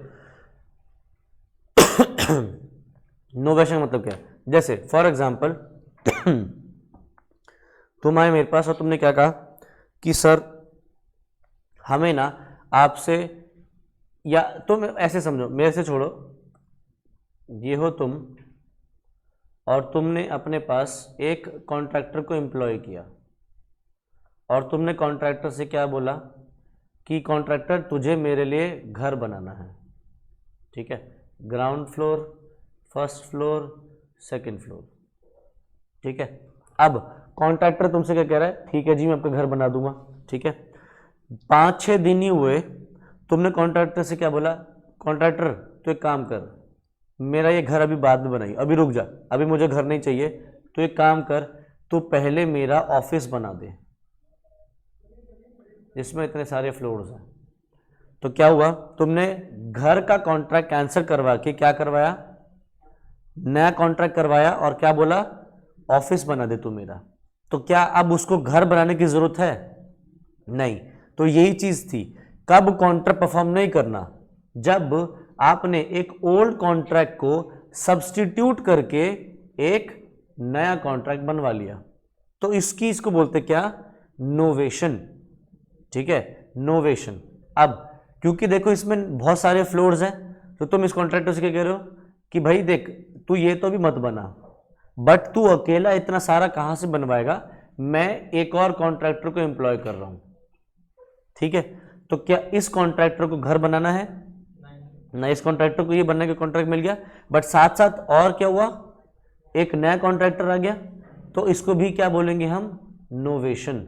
नोवेशन मतलब क्या है, जैसे फॉर एग्जांपल तुम आए मेरे पास और तुमने क्या कहा कि सर हमें ना आपसे, या तुम ऐसे समझो, मेरे से छोड़ो, ये हो तुम और तुमने अपने पास एक कॉन्ट्रैक्टर को एम्प्लॉय किया और तुमने कॉन्ट्रैक्टर से क्या बोला कि कॉन्ट्रैक्टर तुझे मेरे लिए घर बनाना है। ठीक है, ground floor, first floor, second floor. ठीक है, अब कॉन्ट्रैक्टर तुमसे क्या कह रहा है, ठीक है जी मैं आपका घर बना दूंगा। ठीक है, 5-6 दिन ही हुए, तुमने कॉन्ट्रैक्टर से क्या बोला, कॉन्ट्रैक्टर तो एक काम कर, मेरा ये घर अभी बाद में बनाइए, अभी रुक जा, अभी मुझे घर नहीं चाहिए, तो एक काम कर, तो पहले मेरा ऑफिस बना दे जिसमें इतने सारे फ्लोर्स हैं। तो क्या हुआ, तुमने घर का कॉन्ट्रैक्ट कैंसिल करवा के क्या करवाया, नया कॉन्ट्रैक्ट करवाया और क्या बोला, ऑफिस बना दे तू मेरा। तो क्या अब उसको घर बनाने की जरूरत है, नहीं। तो यही चीज थी, कब कॉन्ट्रैक्ट परफॉर्म नहीं करना, जब आपने एक ओल्ड कॉन्ट्रैक्ट को सब्स्टिट्यूट करके एक नया कॉन्ट्रैक्ट बनवा लिया। तो इसको बोलते क्या, नोवेशन। ठीक है, नोवेशन। अब क्योंकि देखो इसमें बहुत सारे फ्लोर्स हैं, तो तुम इस कॉन्ट्रैक्टर से क्या कह रहे हो कि भाई देख तू ये तो भी मत बना, बट तू अकेला इतना सारा कहां से बनवाएगा, मैं एक और कॉन्ट्रैक्टर को एम्प्लॉय कर रहा हूं। ठीक है, तो क्या इस कॉन्ट्रैक्टर को घर बनाना है, ना, इस कॉन्ट्रैक्टर को ये बनने का कॉन्ट्रैक्ट मिल गया, बट साथ साथ और क्या हुआ, एक नया कॉन्ट्रैक्टर आ गया, तो इसको भी क्या बोलेंगे हम, नोवेशन।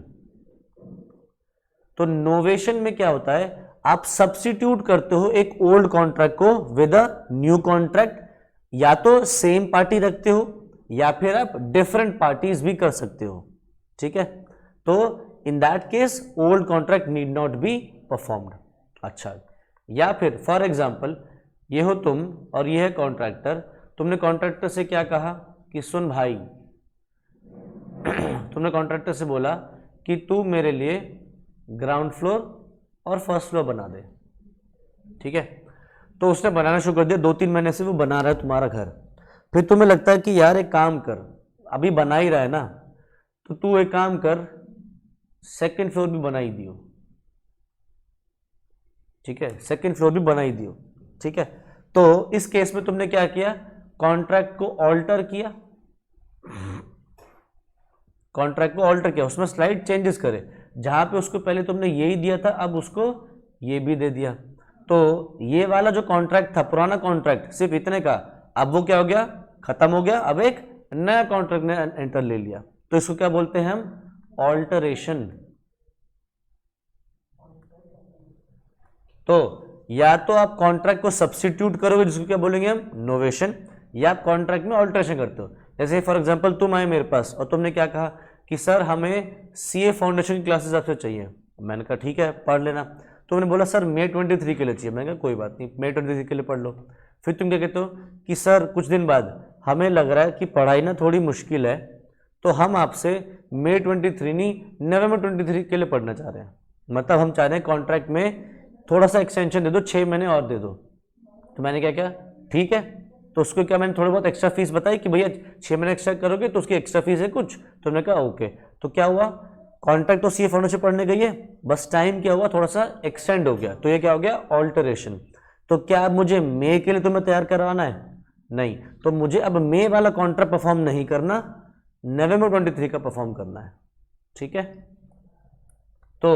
तो नोवेशन में क्या होता है, आप सब्स्टिट्यूट करते हो एक ओल्ड कॉन्ट्रैक्ट को विद अ न्यू कॉन्ट्रैक्ट, या तो सेम पार्टी रखते हो या फिर आप डिफरेंट पार्टीज भी कर सकते हो। ठीक है, तो in that case old contract need not be performed. अच्छा, या फिर फॉर एग्जांपल ये हो तुम और ये है कॉन्ट्रैक्टर, तुमने कॉन्ट्रैक्टर से क्या कहा कि सुन भाई तुमने कॉन्ट्रैक्टर से बोला कि तू मेरे लिए ग्राउंड फ्लोर और फर्स्ट फ्लोर बना दे। ठीक है, तो उसने बनाना शुरू कर दिया, 2-3 महीने से वो बना रहा है तुम्हारा घर। फिर तुम्हें लगता है कि यार एक काम कर, अभी बना ही रहा है ना, तो तू एक काम कर, सेकंड फ्लोर भी बना ही दियो। ठीक है, सेकंड फ्लोर भी बना ही दियो। ठीक है। तो इस केस में तुमने क्या किया, कॉन्ट्रैक्ट को ऑल्टर किया, कॉन्ट्रैक्ट को ऑल्टर किया, उसमें स्लाइड चेंजेस करे, जहां पे उसको पहले तुमने यही दिया था अब उसको ये भी दे दिया। तो ये वाला जो कॉन्ट्रैक्ट था, पुराना कॉन्ट्रैक्ट सिर्फ इतने का, अब वो क्या हो गया, खत्म हो गया, अब एक नया कॉन्ट्रैक्ट ने एंटर ले लिया। तो इसको क्या बोलते हैं हम, ऑल्टरेशन। तो या तो आप कॉन्ट्रैक्ट को सब्स्टिट्यूट करोगे जिसको क्या बोलेंगे हम, नोवेशन, या आप कॉन्ट्रैक्ट में ऑल्टरेशन करते हो। जैसे फॉर एग्जांपल तुम आए मेरे पास और तुमने क्या कहा कि सर हमें सीए फाउंडेशन की क्लासेस आपसे चाहिए। मैंने कहा ठीक है पढ़ लेना। तुमने बोला सर मई 23 के लिए चाहिए। मैंने कहा कोई बात नहीं, मई 23 के लिए पढ़ लो। फिर तुम क्या कहते हो कि सर कुछ दिन बाद हमें लग रहा है कि पढ़ाई ना थोड़ी मुश्किल है, तो हम आपसे मई 23 नहीं नवंबर 23 के लिए पढ़ना चाह रहे हैं। मतलब हम चाह रहे हैं कॉन्ट्रैक्ट में थोड़ा सा एक्सटेंशन दे दो, 6 महीने और दे दो। तो मैंने क्या किया, ठीक है। तो उसको क्या मैंने थोड़ी बहुत एक्स्ट्रा फीस बताई कि भैया 6 महीने एक्स्ट्रा करोगे तो उसकी एक्स्ट्रा फीस है कुछ। तो मैंने कहा ओके। तो क्या हुआ, कॉन्ट्रैक्ट तो सीए फाउंडेशन पढ़ने गई है, बस टाइम क्या हुआ थोड़ा सा एक्सटेंड हो गया, तो ये क्या हो गया, ऑल्टरेशन। तो क्या अब मुझे मई के लिए तुम्हें तैयार करवाना है, नहीं, तो मुझे अब मई वाला कॉन्ट्रैक्ट परफॉर्म नहीं करना, नवंबर 23 का परफॉर्म करना है। ठीक है। तो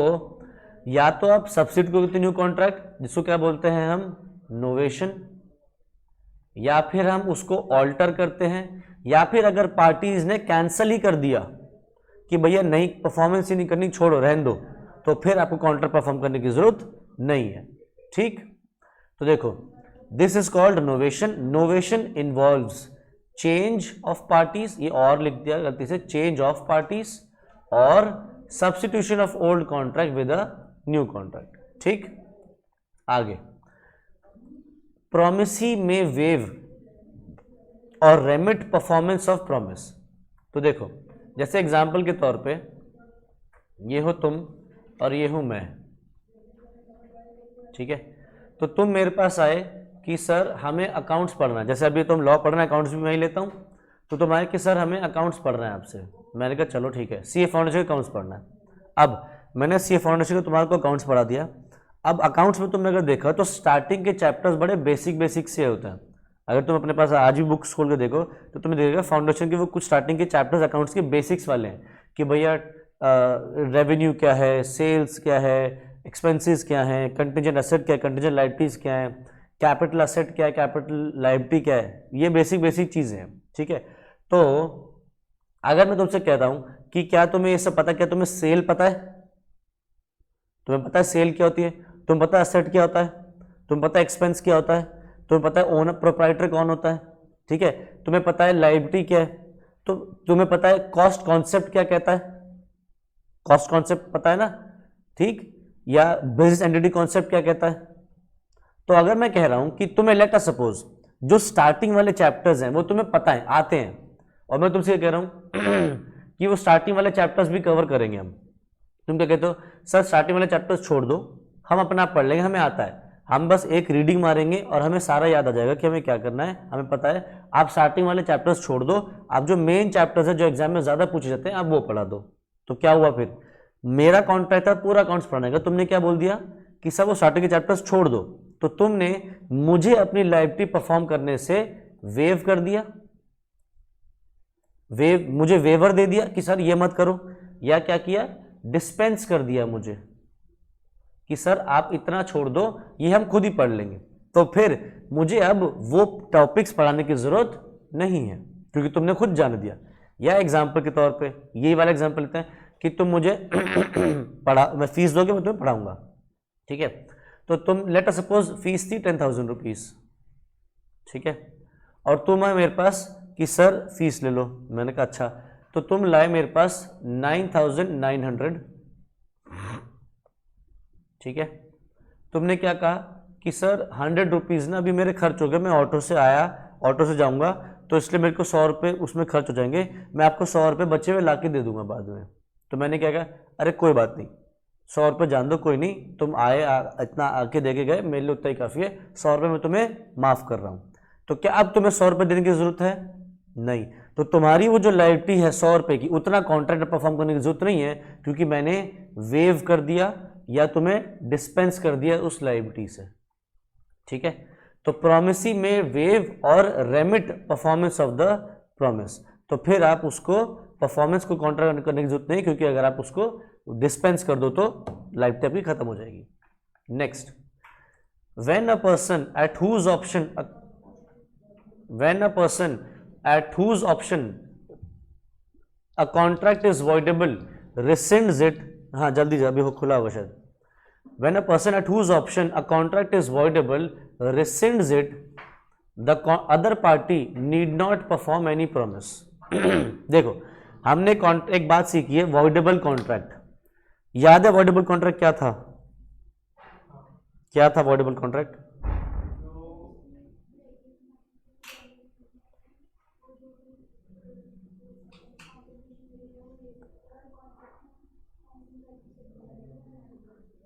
या तो आप सब्स्टिट्यूट करते न्यू कॉन्ट्रैक्ट जिसको क्या बोलते हैं हम, नोवेशन, या फिर हम उसको ऑल्टर करते हैं, या फिर अगर पार्टीज ने कैंसिल ही कर दिया कि भैया नहीं परफॉर्मेंस ही नहीं करनी, छोड़ो रहने दो, तो फिर आपको कॉन्ट्रैक्ट परफॉर्म करने की जरूरत नहीं है। ठीक। तो देखो this is called novation. Novation involves change of parties, ये और लिख दिया गलती से, चेंज ऑफ पार्टीज और substitution of old contract with a new contract. ठीक। आगे, प्रोमिसी में वेव और रेमिट परफॉर्मेंस ऑफ प्रॉमिस। तो देखो जैसे एग्जाम्पल के तौर पे ये हो तुम और ये हूं मैं, ठीक है। तो तुम मेरे पास आए कि सर हमें अकाउंट्स पढ़ना है, जैसे अभी तुम लॉ पढ़ना है, अकाउंट्स भी मैं ही लेता हूं, तो तुम आए कि सर हमें अकाउंट्स पढ़ना है आपसे। मैंने कहा चलो ठीक है, सीए फाउंडेशन अकाउंट्स पढ़ना है। अब मैंने सीए फाउंडेशन को तुम्हारे को अकाउंट्स पढ़ा दिया। अब अकाउंट्स में तुमने अगर देखा तो स्टार्टिंग के चैप्टर्स बड़े बेसिक से होते हैं। अगर तुम अपने पास आज भी बुक्स खोल के देखो तो तुम्हें देखोगे फाउंडेशन के वो कुछ स्टार्टिंग के चैप्टर्स अकाउंट्स के बेसिक्स वाले हैं कि भैया रेवेन्यू क्या है, सेल्स क्या है, एक्सपेंसेस क्या है, कंटिजेंट एसेट क्या है, कंटिजेंट लायबिलिटीज क्या है, कैपिटल एसेट क्या है, कैपिटल लायबिलिटी क्या है, ये बेसिक चीज़ें हैं। ठीक है। तो अगर मैं तुमसे कहता हूं कि क्या तुम्हें ये सब पता, क्या तुम्हें सेल पता है, तुम्हें पता है सेल क्या होती है, तुम्हें पता है एसेट क्या होता है, तुम्हें पता है एक्सपेंस क्या होता है, तुम्हें पता है ओनर प्रोप्राइटर कौन होता है, ठीक है, तुम्हें पता है लायबिलिटी क्या है, तो तुम्हें पता है कॉस्ट कॉन्सेप्ट क्या कहता है, कॉस्ट कॉन्सेप्ट पता है ना, ठीक, या बिजनेस एंटिटी कॉन्सेप्ट क्या कहता है। तो अगर मैं कह रहा हूं कि तुम्हें लेट अस सपोज जो स्टार्टिंग वाले चैप्टर्स हैं वो तुम्हें पता है, आते हैं, और मैं तुमसे कह रहा हूं कि वो स्टार्टिंग वाले चैप्टर्स भी कवर करेंगे हम, तुम क्या कहते हो, सर स्टार्टिंग वाले चैप्टर्स छोड़ दो, हम अपना आप पढ़ लेंगे, हमें आता है, हम बस एक रीडिंग मारेंगे और हमें सारा याद आ जाएगा कि हमें क्या करना है, हमें पता है। आप स्टार्टिंग वाले चैप्टर्स छोड़ दो, आप जो मेन चैप्टर्स है जो एग्जाम में ज्यादा पूछे जाते हैं आप वो पढ़ा दो। तो क्या हुआ फिर, मेरा कॉन्ट्रैक्ट था पूरा अकाउंट्स पढ़ने का, तुमने क्या बोल दिया कि सर वो स्टार्टिंग के चैप्टर्स छोड़ दो, तो तुमने मुझे अपनी लायबिलिटी परफॉर्म करने से वेव कर दिया, मुझे वेवर दे दिया कि सर ये मत करो, या क्या किया, डिस्पेंस कर दिया मुझे कि सर आप इतना छोड़ दो, ये हम खुद ही पढ़ लेंगे। तो फिर मुझे अब वो टॉपिक्स पढ़ाने की जरूरत नहीं है क्योंकि तुमने खुद जान दिया। या एग्जाम्पल के तौर पे यही वाला एग्जाम्पल लेते हैं कि तुम मुझे मैं फीस दोगे, मैं तुम्हें पढ़ाऊंगा, ठीक है। तो तुम लेट अस सपोज फीस थी 10,000 रुपीज, ठीक है, और तुम आए मेरे पास कि सर फीस ले लो। मैंने कहा अच्छा, तो तुम लाए मेरे पास 9,900, ठीक है। तुमने क्या कहा कि सर 100 रुपीज़ ना अभी मेरे खर्च हो गए, मैं ऑटो से आया, ऑटो से जाऊंगा, तो इसलिए मेरे को 100 रुपये उसमें खर्च हो जाएंगे, मैं आपको 100 रुपये बचे हुए ला के दे दूंगा बाद में। तो मैंने क्या कहा, अरे कोई बात नहीं, 100 रुपये जान दो, कोई नहीं, तुम आए इतना आके दे के गए, मेरे लिए उतना ही काफ़ी है, 100 रुपये मैं तुम्हें माफ़ कर रहा हूँ। तो क्या अब तुम्हें 100 रुपये देने की ज़रूरत है, नहीं, तो तुम्हारी वो जो लायबिलिटी है 100 रुपये की, उतना कॉन्ट्रैक्ट परफॉर्म करने की जरूरत नहीं है क्योंकि मैंने वेव कर दिया या तुम्हें डिस्पेंस कर दिया उस लायबिलिटी से, ठीक है। तो प्रोमिसी में वेव और remit performance of the promise, तो फिर आप उसको परफॉर्मेंस को काउंटर करने की जरूरत नहीं, क्योंकि अगर आप उसको डिस्पेंस कर दो तो लाइफ टाइम आपकी खत्म हो जाएगी। Next, when a person at whose option a contract is voidable rescinds it, हाँ जल्दी अभी हो खुला होगा शायद, when a person at whose option a contract is voidable rescinds it, the other party need not perform any promise। देखो हमने एक बात सीखी है, voidable contract, याद है voidable contract क्या था? क्या था voidable contract?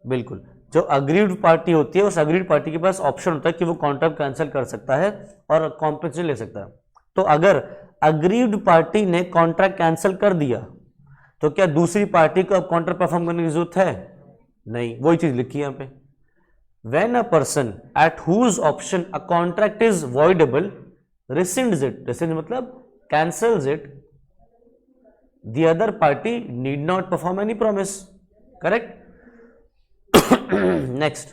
बिल्कुल, जो अग्रीड पार्टी होती है उस अग्रीड पार्टी के पास ऑप्शन होता है कि वो कॉन्ट्रैक्ट कैंसिल कर सकता है और कॉम्पेंसेशन ले सकता है। तो अगर अग्रीड पार्टी ने कॉन्ट्रैक्ट कैंसिल कर दिया तो क्या दूसरी पार्टी को अब कॉन्ट्रैक्ट परफॉर्म करने की जरूरत है? नहीं, वही चीज लिखी है यहाँ पे। When a person at whose option a contract is voidable rescinds it, rescinds मतलब cancels it, the other party need not perform any promise, correct? Next,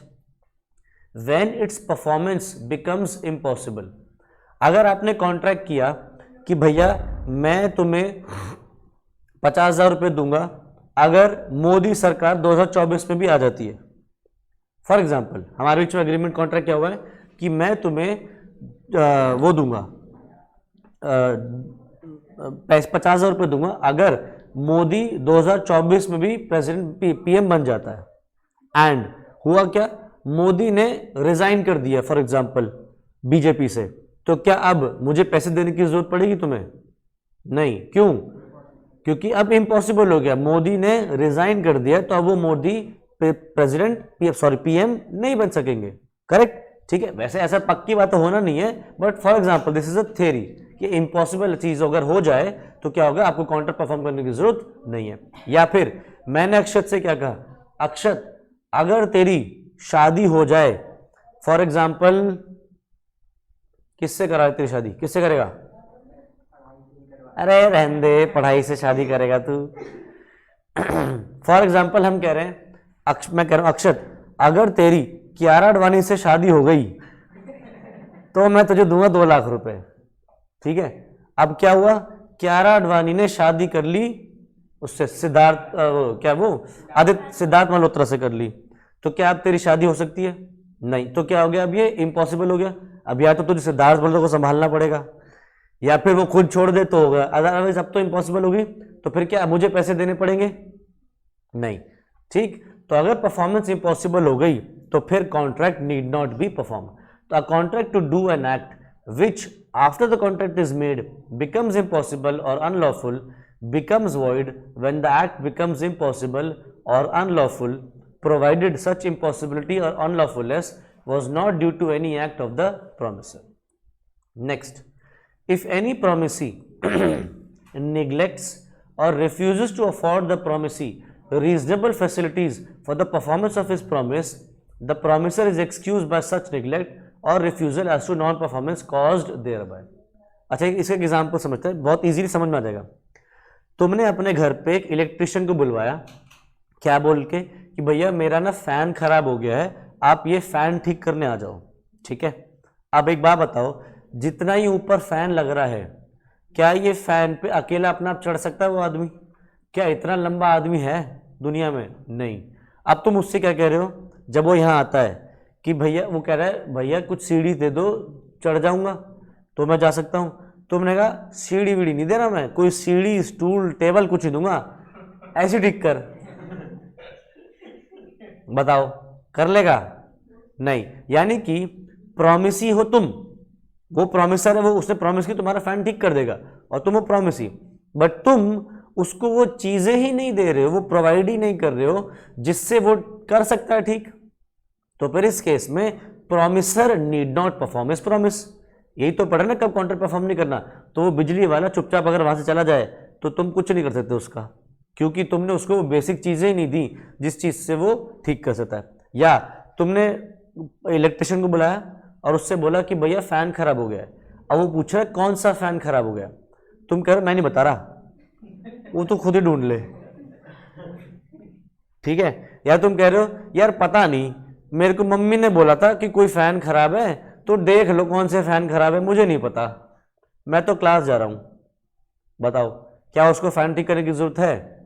when its performance becomes impossible, अगर आपने कॉन्ट्रैक्ट किया कि भैया मैं तुम्हें 50,000 रुपये दूंगा अगर मोदी सरकार 2024 में भी आ जाती है। फॉर एग्जाम्पल हमारे बीच में एग्रीमेंट कॉन्ट्रैक्ट क्या हुआ है कि मैं तुम्हें वो दूंगा 50,000 रुपये दूंगा अगर मोदी 2024 में भी प्रेसिडेंट पीएम बन जाता है। एंड हुआ क्या, मोदी ने रिजाइन कर दिया फॉर एग्जाम्पल बीजेपी से, तो क्या अब मुझे पैसे देने की जरूरत पड़ेगी तुम्हें? नहीं, क्यों? क्योंकि अब इम्पॉसिबल हो गया, मोदी ने रिजाइन कर दिया, तो अब वो मोदी पीएम नहीं बन सकेंगे, करेक्ट? ठीक है, वैसे ऐसा पक्की बात तो होना नहीं है, but for example this is a theory कि इम्पॉसिबल चीज अगर हो जाए तो क्या होगा, आपको काउंटर परफॉर्म करने की जरूरत नहीं है। या फिर मैंने अक्षत से क्या कहा, अक्षत अगर तेरी शादी हो जाए, फॉर एग्जाम्पल किससे करा तेरी शादी, किससे करेगा? अरे रहने दे, पढ़ाई से शादी करेगा तू। फॉर एग्जाम्पल हम कह रहे हैं, मैं कह रहा हूं अक्षत अगर तेरी कियारा आडवाणी से शादी हो गई तो मैं तुझे दूंगा 2 लाख रुपए, ठीक है? अब क्या हुआ, कियारा आडवाणी ने शादी कर ली उससे, आदित्य सिद्धार्थ मल्होत्रा से कर ली, तो क्या अब तेरी शादी हो सकती है? नहीं, तो क्या हो गया, अब ये इम्पॉसिबल हो गया। अब या तो तुझे सिद्धार्थ मल्होत्रा को संभालना पड़ेगा या फिर वो खुद छोड़ दे तो होगा, अदरवाइज अब तो इम्पॉसिबल होगी, तो फिर क्या मुझे पैसे देने पड़ेंगे? नहीं, ठीक। तो अगर परफॉर्मेंस इम्पॉसिबल हो गई तो फिर contract need not be perform. तो a contract to do an act which after the contract is made becomes impossible और unlawful becomes void when the act becomes impossible or unlawful, provided such impossibility or unlawfulness was not due to any act of the promisor. Next, if any promisee neglects or refuses to afford the promisee reasonable facilities for the performance of his promise, the promisor is excused by such neglect or refusal as to non-performance caused thereby. अच्छा, इसका example समझते हैं, बहुत easily समझ में आ जाएगा। तुमने अपने घर पे एक इलेक्ट्रिशियन को बुलवाया, क्या बोल के कि भैया मेरा ना फैन खराब हो गया है, आप ये फैन ठीक करने आ जाओ, ठीक है? अब एक बात बताओ, जितना ही ऊपर फैन लग रहा है, क्या ये फैन पे अकेला अपना आप चढ़ सकता है वो आदमी? क्या इतना लंबा आदमी है दुनिया में? नहीं। अब तुम उससे क्या कह रहे हो, जब वो यहाँ आता है कि भैया, वो कह रहा है भैया कुछ सीढ़ी दे दो, चढ़ जाऊंगा तो मैं जा सकता हूँ। तुमने कहा सीढ़ी वीढ़ी नहीं देना, मैं कोई सीढ़ी स्टूल टेबल कुछ नहीं दूंगा, ऐसे ठीक कर। बताओ कर लेगा? नहीं। यानी कि प्रॉमिसी हो तुम, वो प्रॉमिसर है, वो उसने प्रॉमिस की तुम्हारा फैन ठीक कर देगा और तुम वो प्रॉमिसी, बट तुम उसको वो चीजें ही नहीं दे रहे हो, वो प्रोवाइड ही नहीं कर रहे हो जिससे वो कर सकता है ठीक। तो फिर इस केस में promiser need not perform his promise. यही तो पढ़ा ना, कब कॉन्ट्रैक्ट परफॉर्म नहीं करना। तो वो बिजली वाला चुपचाप अगर वहां से चला जाए तो तुम कुछ नहीं कर सकते उसका, क्योंकि तुमने उसको वो बेसिक चीजें ही नहीं दी जिस चीज से वो ठीक कर सकता है। या तुमने इलेक्ट्रिशियन को बुलाया, और उससे बोला कि भैया फैन खराब हो गया है। अब वो पूछ रहा है कौन सा फैन खराब हो गया, तुम कह रहे हो मैं नहीं बता रहा, वो तो खुद ही ढूंढ ले, ठीक है। या तुम कह रहे हो यार पता नहीं, मेरे को मम्मी ने बोला था कि कोई फैन खराब है, तो देख लो कौन से फैन खराब है, मुझे नहीं पता, मैं तो क्लास जा रहा हूं। बताओ क्या उसको फैन ठीक करने की जरूरत है?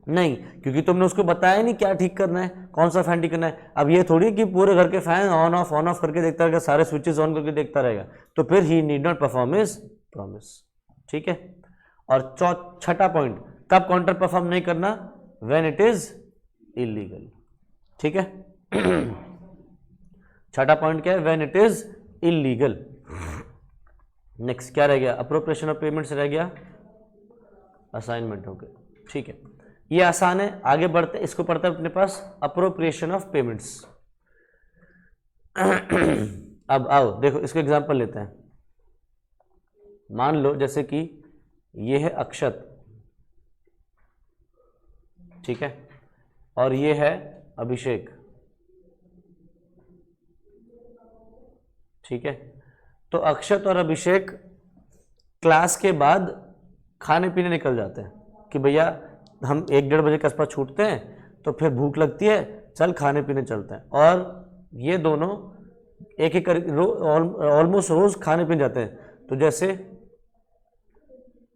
नहीं, क्योंकि तुमने उसको बताया नहीं क्या ठीक करना है, कौन सा फैन ठीक करना है। अब ये थोड़ी कि पूरे घर के फैन ऑन ऑफ करके देखता रहेगा, सारे स्विचेस ऑन करके देखता रहेगा, तो फिर he need not perform his promise, ठीक है। और छठा पॉइंट, कब काउंटर परफॉर्म नहीं करना? व्हेन इट इज इलीगल, ठीक है। छठा पॉइंट क्या है? When it is illegal. Next क्या रह गया? अप्रोप्रिएशन ऑफ पेमेंट्स रह गया, असाइनमेंट हो गया, ठीक है। ये आसान है, आगे बढ़ते, इसको पढ़ते हैं अपने पास, अप्रोप्रिएशन ऑफ पेमेंट्स। अब आओ देखो इसको एग्जांपल लेते हैं। मान लो जैसे कि ये है अक्षत, ठीक है, और ये है अभिषेक, ठीक है। तो अक्षत और अभिषेक क्लास के बाद खाने पीने निकल जाते हैं कि भैया हम 1-1:30 बजे के आसपास छूटते हैं, तो फिर भूख लगती है, चल खाने पीने चलते हैं। और ये दोनों एक एक ऑलमोस्ट रोज खाने पीने जाते हैं। तो जैसे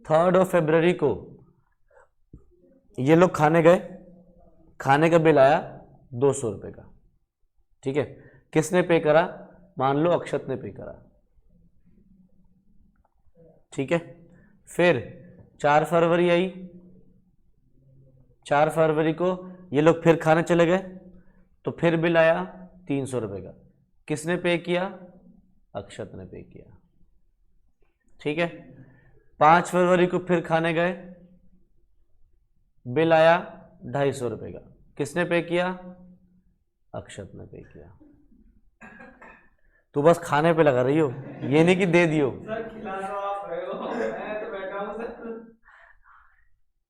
3 फरवरी को ये लोग खाने गए, खाने का बिल आया 200 रुपये का, ठीक है। किसने पे करा? मान लो अक्षत ने पे करा, ठीक है। फिर 4 फरवरी आई, 4 फरवरी को ये लोग फिर खाने चले गए, तो फिर बिल आया 300 रुपये का। किसने पे किया? अक्षत ने पे किया, ठीक है। 5 फरवरी को फिर खाने गए, बिल आया 250 रुपये का। किसने पे किया? अक्षत ने पे किया। तू बस खाने पे लगा रही हो, ये नहीं कि दे दियो। सर खिला दो आप रहे हो, मैं तो बैठा हूँ सर।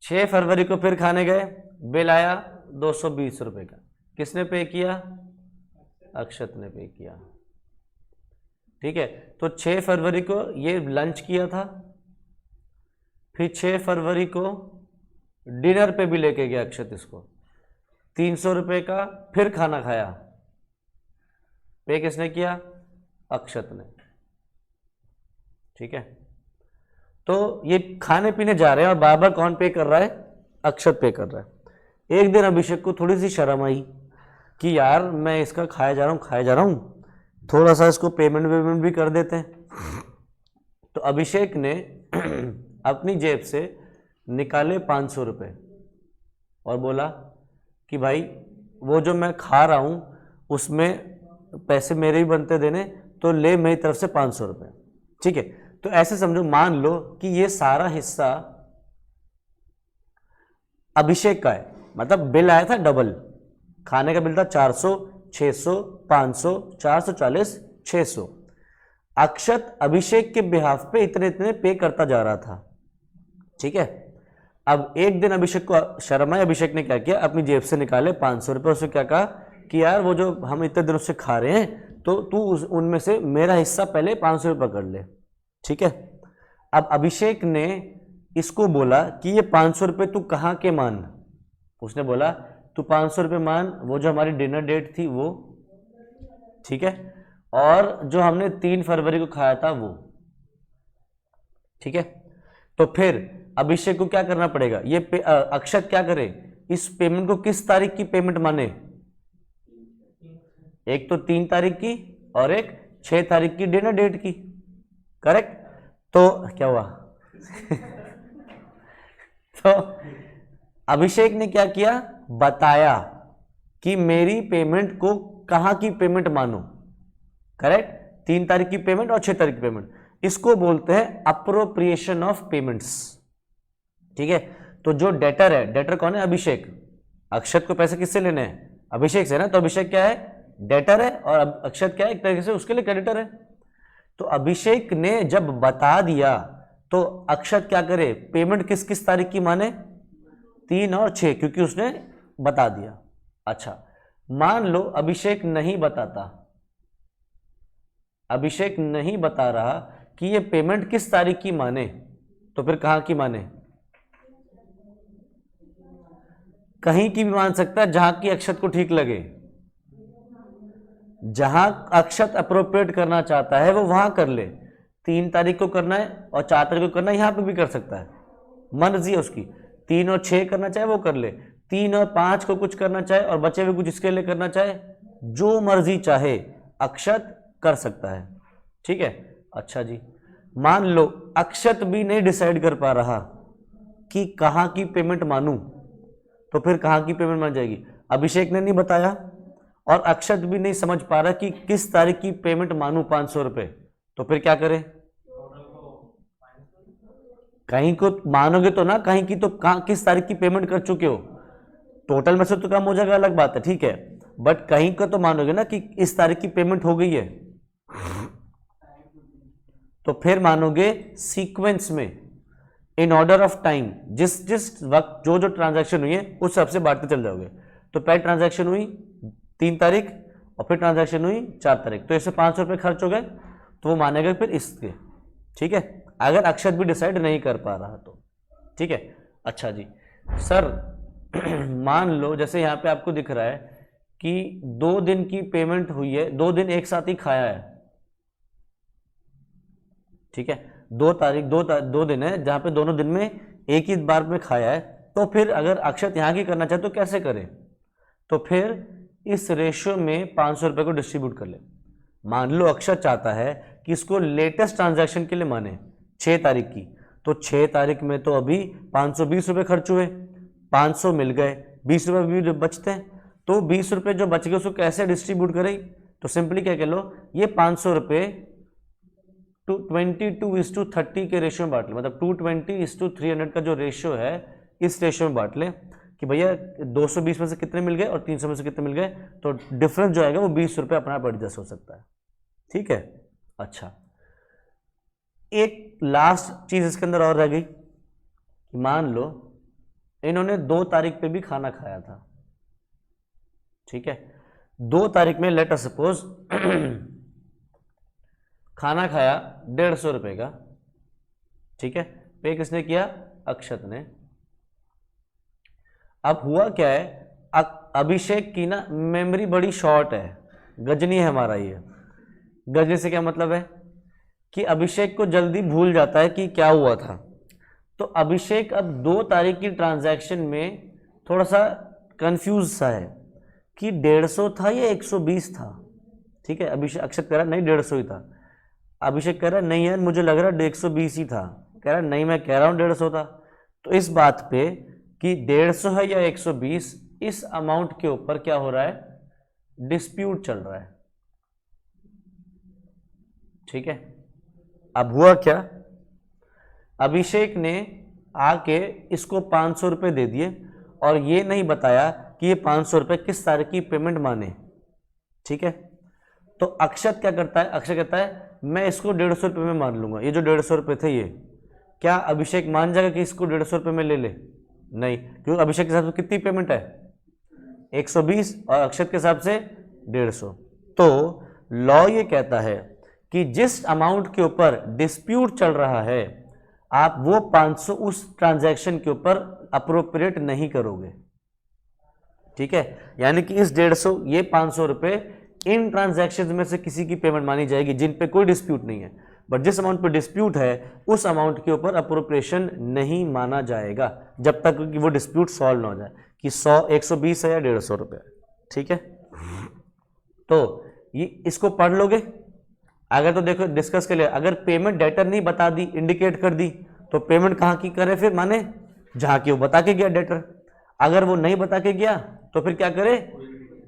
6 फरवरी को फिर खाने गए, बिल आया 220 रुपये का। किसने पे किया? अक्षत ने पे किया, ठीक है। तो 6 फरवरी को ये लंच किया था, फिर 6 फरवरी को डिनर पे भी लेके गया अक्षत इसको, 300 रुपये का फिर खाना खाया। पे किसने किया? अक्षत ने, ठीक है। तो ये खाने पीने जा रहे हैं और बार बार कौन पे कर रहा है? अक्षत पे कर रहा है। एक दिन अभिषेक को थोड़ी सी शर्म आई कि यार मैं इसका खाया जा रहा हूँ, थोड़ा सा इसको पेमेंट भी कर देते हैं। तो अभिषेक ने अपनी जेब से निकाले 500 रुपये और बोला कि भाई वो जो मैं खा रहा हूँ उसमें पैसे मेरे ही बनते देने, तो ले मेरी तरफ से 500 रुपये, ठीक है। तो ऐसे समझो, मान लो कि ये सारा हिस्सा अभिषेक का है, मतलब बिल आया था डबल, खाने का बिल था 400, 600, 500, 440, 600। अक्षत अभिषेक के बिहाफ पे इतने इतने पे करता जा रहा था, ठीक है। अब एक दिन अभिषेक को शर्म आई, अभिषेक ने क्या किया? अपनी जेब से निकाले 500 रुपये, उससे क्या कहा कि यार वो जो हम इतने दिनों से खा रहे हैं, तो तू उनमें से मेरा हिस्सा पहले 500 रुपये कर ले, ठीक है। अब अभिषेक ने इसको बोला कि ये 500 रुपये तू कहाँ के मान? उसने बोला तू 500 रुपये मान वो जो हमारी डिनर डेट थी वो, ठीक है, और जो हमने 3 फरवरी को खाया था वो, ठीक है। तो फिर अभिषेक को क्या करना पड़ेगा? ये अक्षत क्या करे? इस पेमेंट को किस तारीख की पेमेंट माने? एक तो 3 तारीख की और एक 6 तारीख की डिनर डेट की, करेक्ट। तो क्या हुआ? तो अभिषेक ने क्या किया? बताया कि मेरी पेमेंट को कहां की पेमेंट मानो, करेक्ट। 3 तारीख की पेमेंट और 6 तारीख की पेमेंट, इसको बोलते हैं अप्रोप्रिएशन ऑफ पेमेंट्स, ठीक है। तो जो डेटर है, डेटर कौन है? अभिषेक। अक्षत को पैसे किससे लेने हैं? अभिषेक से ना, तो अभिषेक क्या है? डेटर है, और अक्षत क्या है? एक तरीके से उसके लिए क्रेडिटर है। तो अभिषेक ने जब बता दिया तो अक्षत क्या करे? पेमेंट किस किस तारीख की माने? 3 और 6, क्योंकि उसने बता दिया। अच्छा, मान लो अभिषेक नहीं बताता, अभिषेक नहीं बता रहा कि ये पेमेंट किस तारीख की माने, तो फिर कहां की माने? कहीं की भी मान सकता है जहां की अक्षत को ठीक लगे। जहां अक्षत अप्रोप्रिएट करना चाहता है वो वहां कर ले। 3 तारीख को करना है और 4 तारीख को करना है, यहां पे भी कर सकता है, मर्जी है उसकी। 3 और 6 करना चाहे वो कर ले, 3 और 5 को कुछ करना चाहे और बचे हुए कुछ इसके लिए करना चाहे, जो मर्जी चाहे अक्षत कर सकता है। ठीक है, अच्छा जी, मान लो अक्षत भी नहीं डिसाइड कर पा रहा कि कहां की पेमेंट मानूं, तो फिर कहां की पेमेंट मान जाएगी? अभिषेक ने नहीं बताया और अक्षत भी नहीं समझ पा रहा कि किस तारीख की पेमेंट मानूं 500 रुपए, तो फिर क्या करें? कहीं को मानोगे तो ना, कहीं की तो किस तारीख की पेमेंट कर चुके हो। टोटल में से तो कम हो जाएगा, अलग बात है, ठीक है, बट कहीं को तो मानोगे ना कि इस तारीख की पेमेंट हो गई है, तो फिर मानोगे सीक्वेंस में, इन ऑर्डर ऑफ टाइम, जिस जिस वक्त जो जो ट्रांजैक्शन हुई है उस हिसाब से बांटते चल जाओगे। तो पहली ट्रांजैक्शन हुई 3 तारीख और फिर ट्रांजैक्शन हुई 4 तारीख, तो इससे 500 रुपये खर्च हो गए, तो वो मानेगा फिर इसके। ठीक है, अगर अक्षत भी डिसाइड नहीं कर पा रहा तो। ठीक है, अच्छा जी सर मान लो जैसे यहाँ पे आपको दिख रहा है कि 2 दिन की पेमेंट हुई है, 2 दिन एक साथ ही खाया है। ठीक है, 2 तारीख 2 दिन है जहां पे दोनों दिन में एक ही बार में खाया है, तो फिर अगर अक्षत यहां की करना चाहे तो कैसे करें? तो फिर इस रेशियो में 500 रुपए को डिस्ट्रीब्यूट कर ले। मान लो अक्षत चाहता है कि इसको लेटेस्ट ट्रांजैक्शन के लिए माने 6 तारीख की, तो 6 तारीख में तो अभी 520 रुपए खर्च हुए, 500 मिल गए, 20 रुपए भी बचते हैं, तो 20 रुपए जो बच गए उसको कैसे डिस्ट्रीब्यूट करें? तो सिंपली क्या कह लो, ये 500 रुपए 22:30 के रेशियो में बांट ले, मतलब 220:300 का जो रेशियो है इस रेशियो में बांट ले कि भैया 220 में से कितने मिल गए और 300 में से कितने मिल गए, तो डिफरेंस जो आएगा वो 20 रुपये अपना आप एडजस्ट हो सकता है। ठीक है, अच्छा एक लास्ट चीज इसके अंदर और रह गई कि मान लो इन्होंने 2 तारीख पे भी खाना खाया था। ठीक है, 2 तारीख में लेट अस सपोज खाना खाया 150 रुपए का। ठीक है, पे किसने किया? अक्षत ने। अब हुआ क्या है, अभिषेक की ना मेमोरी बड़ी शॉर्ट है, गजनी है हमारा ये। गजनी से क्या मतलब है कि अभिषेक को जल्दी भूल जाता है कि क्या हुआ था। तो अभिषेक अब 2 तारीख की ट्रांजैक्शन में थोड़ा सा कंफ्यूज सा है कि 150 था या 120 था। ठीक है, अभिषेक अक्षत कह रहा नहीं 150 ही था, अभिषेक कह रहा नहीं यार मुझे लग रहा 120 ही था, कह रहा नहीं मैं कह रहा हूँ 150 था। तो इस बात पे कि 150 है या 120, इस अमाउंट के ऊपर क्या हो रहा है? डिस्प्यूट चल रहा है। ठीक है, अब हुआ क्या, अभिषेक ने आके इसको 500 रुपये दे दिए और ये नहीं बताया कि ये 500 रुपये किस तारीख की पेमेंट माने। ठीक है, तो अक्षत क्या करता है? अक्षत कहता है मैं इसको 150 रुपये में मान लूंगा, ये जो 150 रुपये थे ये। क्या अभिषेक मान जाएगा कि इसको 150 रुपये में ले ले? नहीं, क्योंकि अभिषेक के हिसाब से कितनी पेमेंट है? 120 और अक्षत के हिसाब से 150। तो लॉ ये कहता है कि जिस अमाउंट के ऊपर डिस्प्यूट चल रहा है आप वो 500 उस ट्रांजैक्शन के ऊपर अप्रोप्रिएट नहीं करोगे। ठीक है, यानी कि इस 150 ये 500 रुपये इन ट्रांजैक्शन में से किसी की पेमेंट मानी जाएगी जिन पे कोई डिस्प्यूट नहीं है, बट जिस अमाउंट पे डिस्प्यूट है उस अमाउंट के ऊपर अप्रोप्रिएशन नहीं माना जाएगा जब तक कि वो डिस्प्यूट सॉल्व ना हो जाए कि 100 120 है या 150 रुपये। ठीक है, तो ये इसको पढ़ लोगे। अगर तो देखो डिस्कस के लिए, अगर पेमेंट डेटर नहीं बता दी, इंडिकेट कर दी, तो पेमेंट कहाँ की करे फिर? माने जहाँ की वो बता के गया डेटर। अगर वो नहीं बता के गया तो फिर क्या करे?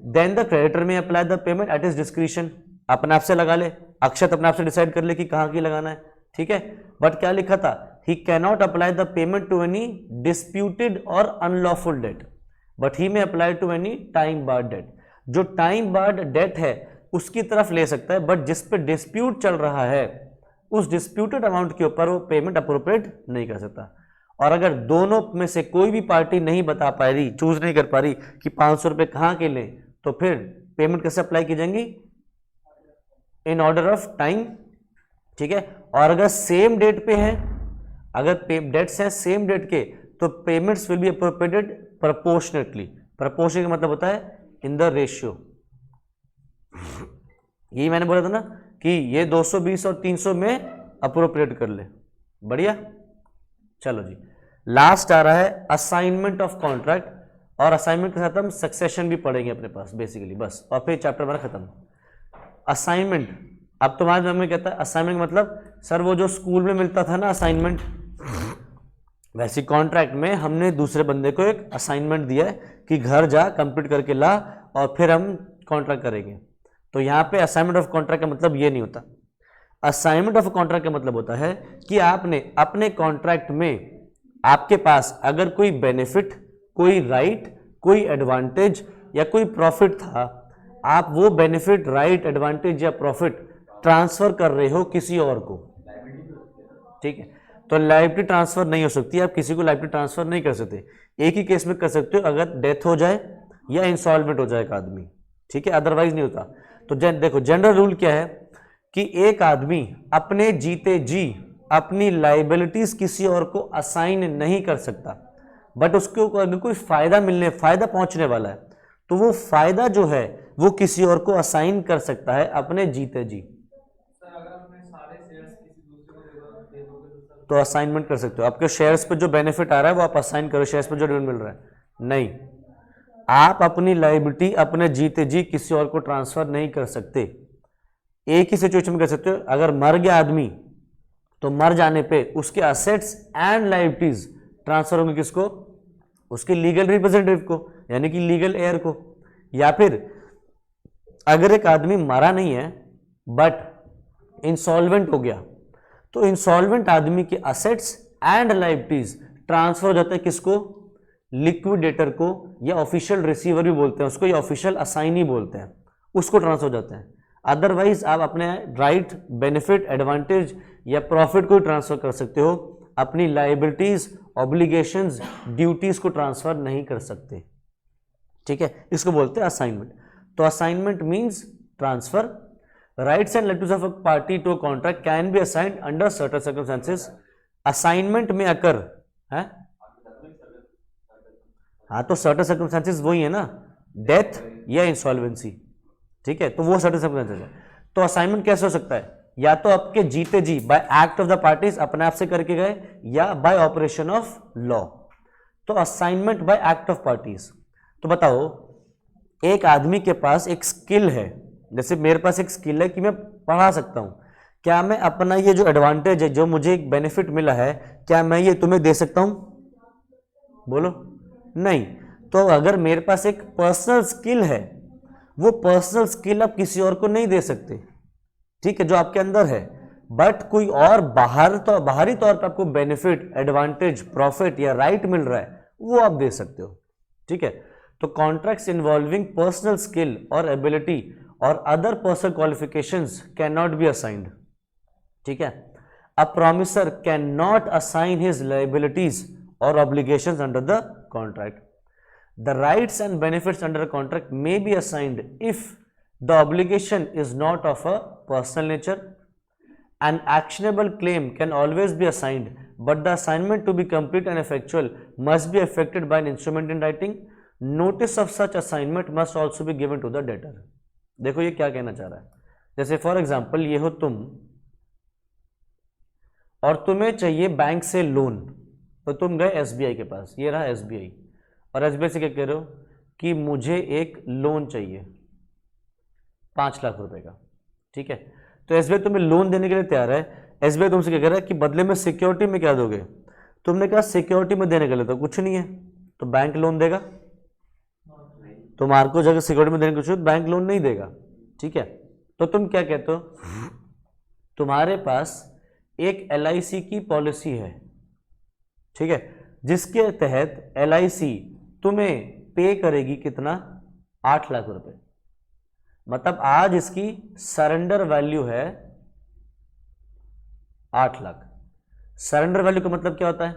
देन द क्रेडिटर में apply the payment at his discretion, अपने आप से लगा ले, अक्षत अपने आप से डिसाइड कर ले कि कहाँ की लगाना है। ठीक है, बट क्या लिखा था? He can not apply the payment to any disputed और unlawful debt, but he may apply to any time barred debt. जो टाइम बार्ड डेट है उसकी तरफ ले सकता है, बट जिस पे डिस्प्यूट चल रहा है उस डिस्प्यूटेड अमाउंट के ऊपर वो पेमेंट अप्रोप्रिएट नहीं कर सकता। और अगर दोनों में से कोई भी पार्टी नहीं बता पा रही, चूज नहीं कर पा रही कि 500 रुपये कहाँ के लें, तो फिर पेमेंट कैसे अप्लाई की जाएंगी? इन ऑर्डर ऑफ टाइम, ठीक है। और अगर सेम डेट पे है, अगर डेट्स हैं सेम डेट के, तो payments will be appropriated proportionately. Proportional का मतलब होता है इन द रेशियो। यही मैंने बोला था ना कि ये 220 और 300 में अप्रोप्रिएट कर ले। बढ़िया, चलो जी। लास्ट आ रहा है असाइनमेंट ऑफ कॉन्ट्रैक्ट, और असाइनमेंट के साथ हम सक्सेशन भी पढ़ेंगे अपने पास बेसिकली, बस, और फिर चैप्टर हमारा खत्म। असाइनमेंट, अब तुम्हारे दिमाग में कहता है असाइनमेंट मतलब सर वो जो स्कूल में मिलता था ना असाइनमेंट, वैसे कॉन्ट्रैक्ट में हमने दूसरे बंदे को एक असाइनमेंट दिया है कि घर जा कंप्लीट करके ला और फिर हम कॉन्ट्रैक्ट करेंगे। तो यहाँ पे असाइनमेंट ऑफ कॉन्ट्रैक्ट का मतलब ये नहीं होता। असाइनमेंट ऑफ कॉन्ट्रैक्ट का मतलब होता है कि आपने अपने कॉन्ट्रैक्ट में, आपके पास अगर कोई बेनिफिट, कोई राइट, कोई एडवांटेज या कोई प्रॉफिट था, आप वो बेनिफिट, राइट, एडवांटेज या प्रॉफिट ट्रांसफर कर रहे हो किसी और को, ठीक है। तो लायबिलिटी ट्रांसफर नहीं हो सकती, आप किसी को लायबिलिटी ट्रांसफर नहीं कर सकते। एक ही केस में कर सकते हो, अगर डेथ हो जाए या इंसॉल्वेंट हो जाए एक आदमी, ठीक है, अदरवाइज नहीं होता। तो देखो जनरल रूल क्या है कि एक आदमी अपने जीते जी अपनी लायबिलिटीज किसी और को असाइन नहीं कर सकता, बट उसको अगर कोई फायदा पहुंचने वाला है तो वो फायदा जो है वो किसी और को असाइन कर सकता है अपने जीते जी। तो असाइनमेंट कर सकते हो। आपके शेयर्स पे जो बेनिफिट आ रहा है वो आप असाइन करो, शेयर्स पे जो डिविडेंड मिल रहा है नहीं। आप अपनी लायबिलिटी अपने जीते जी किसी और को ट्रांसफर नहीं कर सकते। एक ही सिचुएशन में कर सकते हो, अगर मर गया आदमी तो मर जाने पे उसके असेट्स एंड लायबिलिटीज ट्रांसफर होंगे किसको, उसके लीगल रिप्रेजेंटेटिव को, यानी कि लीगल एयर को। या फिर अगर एक आदमी मरा नहीं है बट इंसॉल्वेंट हो गया, तो इंसॉल्वेंट आदमी के असेट्स एंड लायबिलिटीज ट्रांसफर हो जाते हैं किसको, लिक्विडेटर को, या ऑफिशियल रिसीवर भी बोलते हैं उसको, या ऑफिशियल असाइनी बोलते हैं, उसको ट्रांसफर हो जाते हैं। अदरवाइज आप अपने राइट, बेनिफिट, एडवांटेज या प्रॉफिट को ट्रांसफर कर सकते हो, अपनी लायबिलिटीज, ऑब्लिगेशंस, ड्यूटीज को ट्रांसफर नहीं कर सकते, ठीक है। इसको बोलते हैं असाइनमेंट। तो assignment means transfer. Rights and liabilities of a party to a contract can be assigned under certain circumstances. Assignment में अकर है, हाँ, तो सर्टेन सर्कमस्टेंसेस वही है ना, डेथ या इंसॉल्वेंसी, ठीक है, तो वो सर्टेन सर्कमस्टेंसेस है। तो असाइनमेंट कैसे हो सकता है, या तो आपके जीते जी by act of the parties अपने आप से करके गए, या बाय ऑपरेशन ऑफ लॉ। तो assignment by act of parties. तो बताओ, एक आदमी के पास एक स्किल है, जैसे मेरे पास एक स्किल है कि मैं पढ़ा सकता हूं, क्या मैं अपना ये जो एडवांटेज है, जो मुझे एक बेनिफिट मिला है, क्या मैं ये तुम्हें दे सकता हूं, बोलो, नहीं। तो अगर मेरे पास एक पर्सनल स्किल है, वो पर्सनल स्किल आप किसी और को नहीं दे सकते, ठीक है, जो आपके अंदर है, बट कोई और बाहरी तौर पर आपको बेनिफिट, एडवांटेज, प्रॉफिट या राइट मिल रहा है, वो आप दे सकते हो, ठीक है। तो कॉन्ट्रैक्ट्स इन्वॉल्विंग पर्सनल स्किल और एबिलिटी और other personal qualifications can not be assigned, ठीक है। A promisor can not assign his liabilities और obligations under the contract. The rights and benefits under a contract may be assigned if the obligation is not of a personal nature. An actionable claim can always be assigned, but the assignment to be complete and effectual must be effected by an instrument in writing. Notice of such assignment must also be given to the debtor. देखो ये क्या कहना चाह रहा है, जैसे for example ये हो तुम, और तुम्हें चाहिए बैंक से लोन, तो तुम गए एसबीआई के पास, ये रहा एसबीआई, और एसबीआई से क्या कह रहे हो कि मुझे एक लोन चाहिए 5 लाख रुपए का, ठीक है। तो एसबीआई तुम्हें लोन देने के लिए तैयार है। एसबीआई तुमसे क्या कह रहा है कि बदले में सिक्योरिटी में क्या दोगे, तुमने कहा सिक्योरिटी में देने के लिए तो कुछ नहीं है, तो बैंक लोन देगा, तुम्हारे को जगह सिक्योरिटी में देने के लिए बैंक लोन नहीं देगा, ठीक है। तो तुम क्या कहते हो, तुम्हारे पास एक LIC की पॉलिसी है, ठीक है, जिसके तहत LIC तुम्हें पे करेगी कितना, 8 लाख रुपए। मतलब आज इसकी सरेंडर वैल्यू है 8 लाख। सरेंडर वैल्यू का मतलब क्या होता है,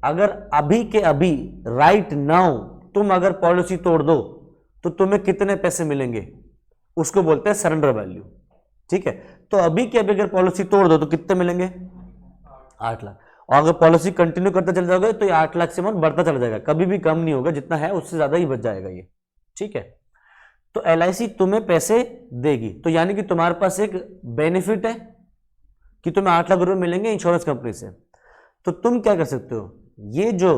अगर अभी के अभी राइट नाउ तुम अगर पॉलिसी तोड़ दो तो तुम्हें कितने पैसे मिलेंगे, उसको बोलते हैं सरेंडर वैल्यू, ठीक है, तो अभी के अभी अगर पॉलिसी तोड़ दो तो कितने मिलेंगे? 8 लाख। और अगर पॉलिसी कंटिन्यू करते चले जाओगे तो ये 8 लाख से अमाउंट बढ़ता चला जाएगा, कभी भी कम नहीं होगा, जितना है उससे ज्यादा ही बच जाएगा ये। ठीक है, तो LIC तुम्हें पैसे देगी, तो यानी कि तुम्हारे पास एक बेनिफिट है कि तुम्हें 8 लाख रुपए मिलेंगे इंश्योरेंस कंपनी से। तो तुम क्या कर सकते हो, ये जो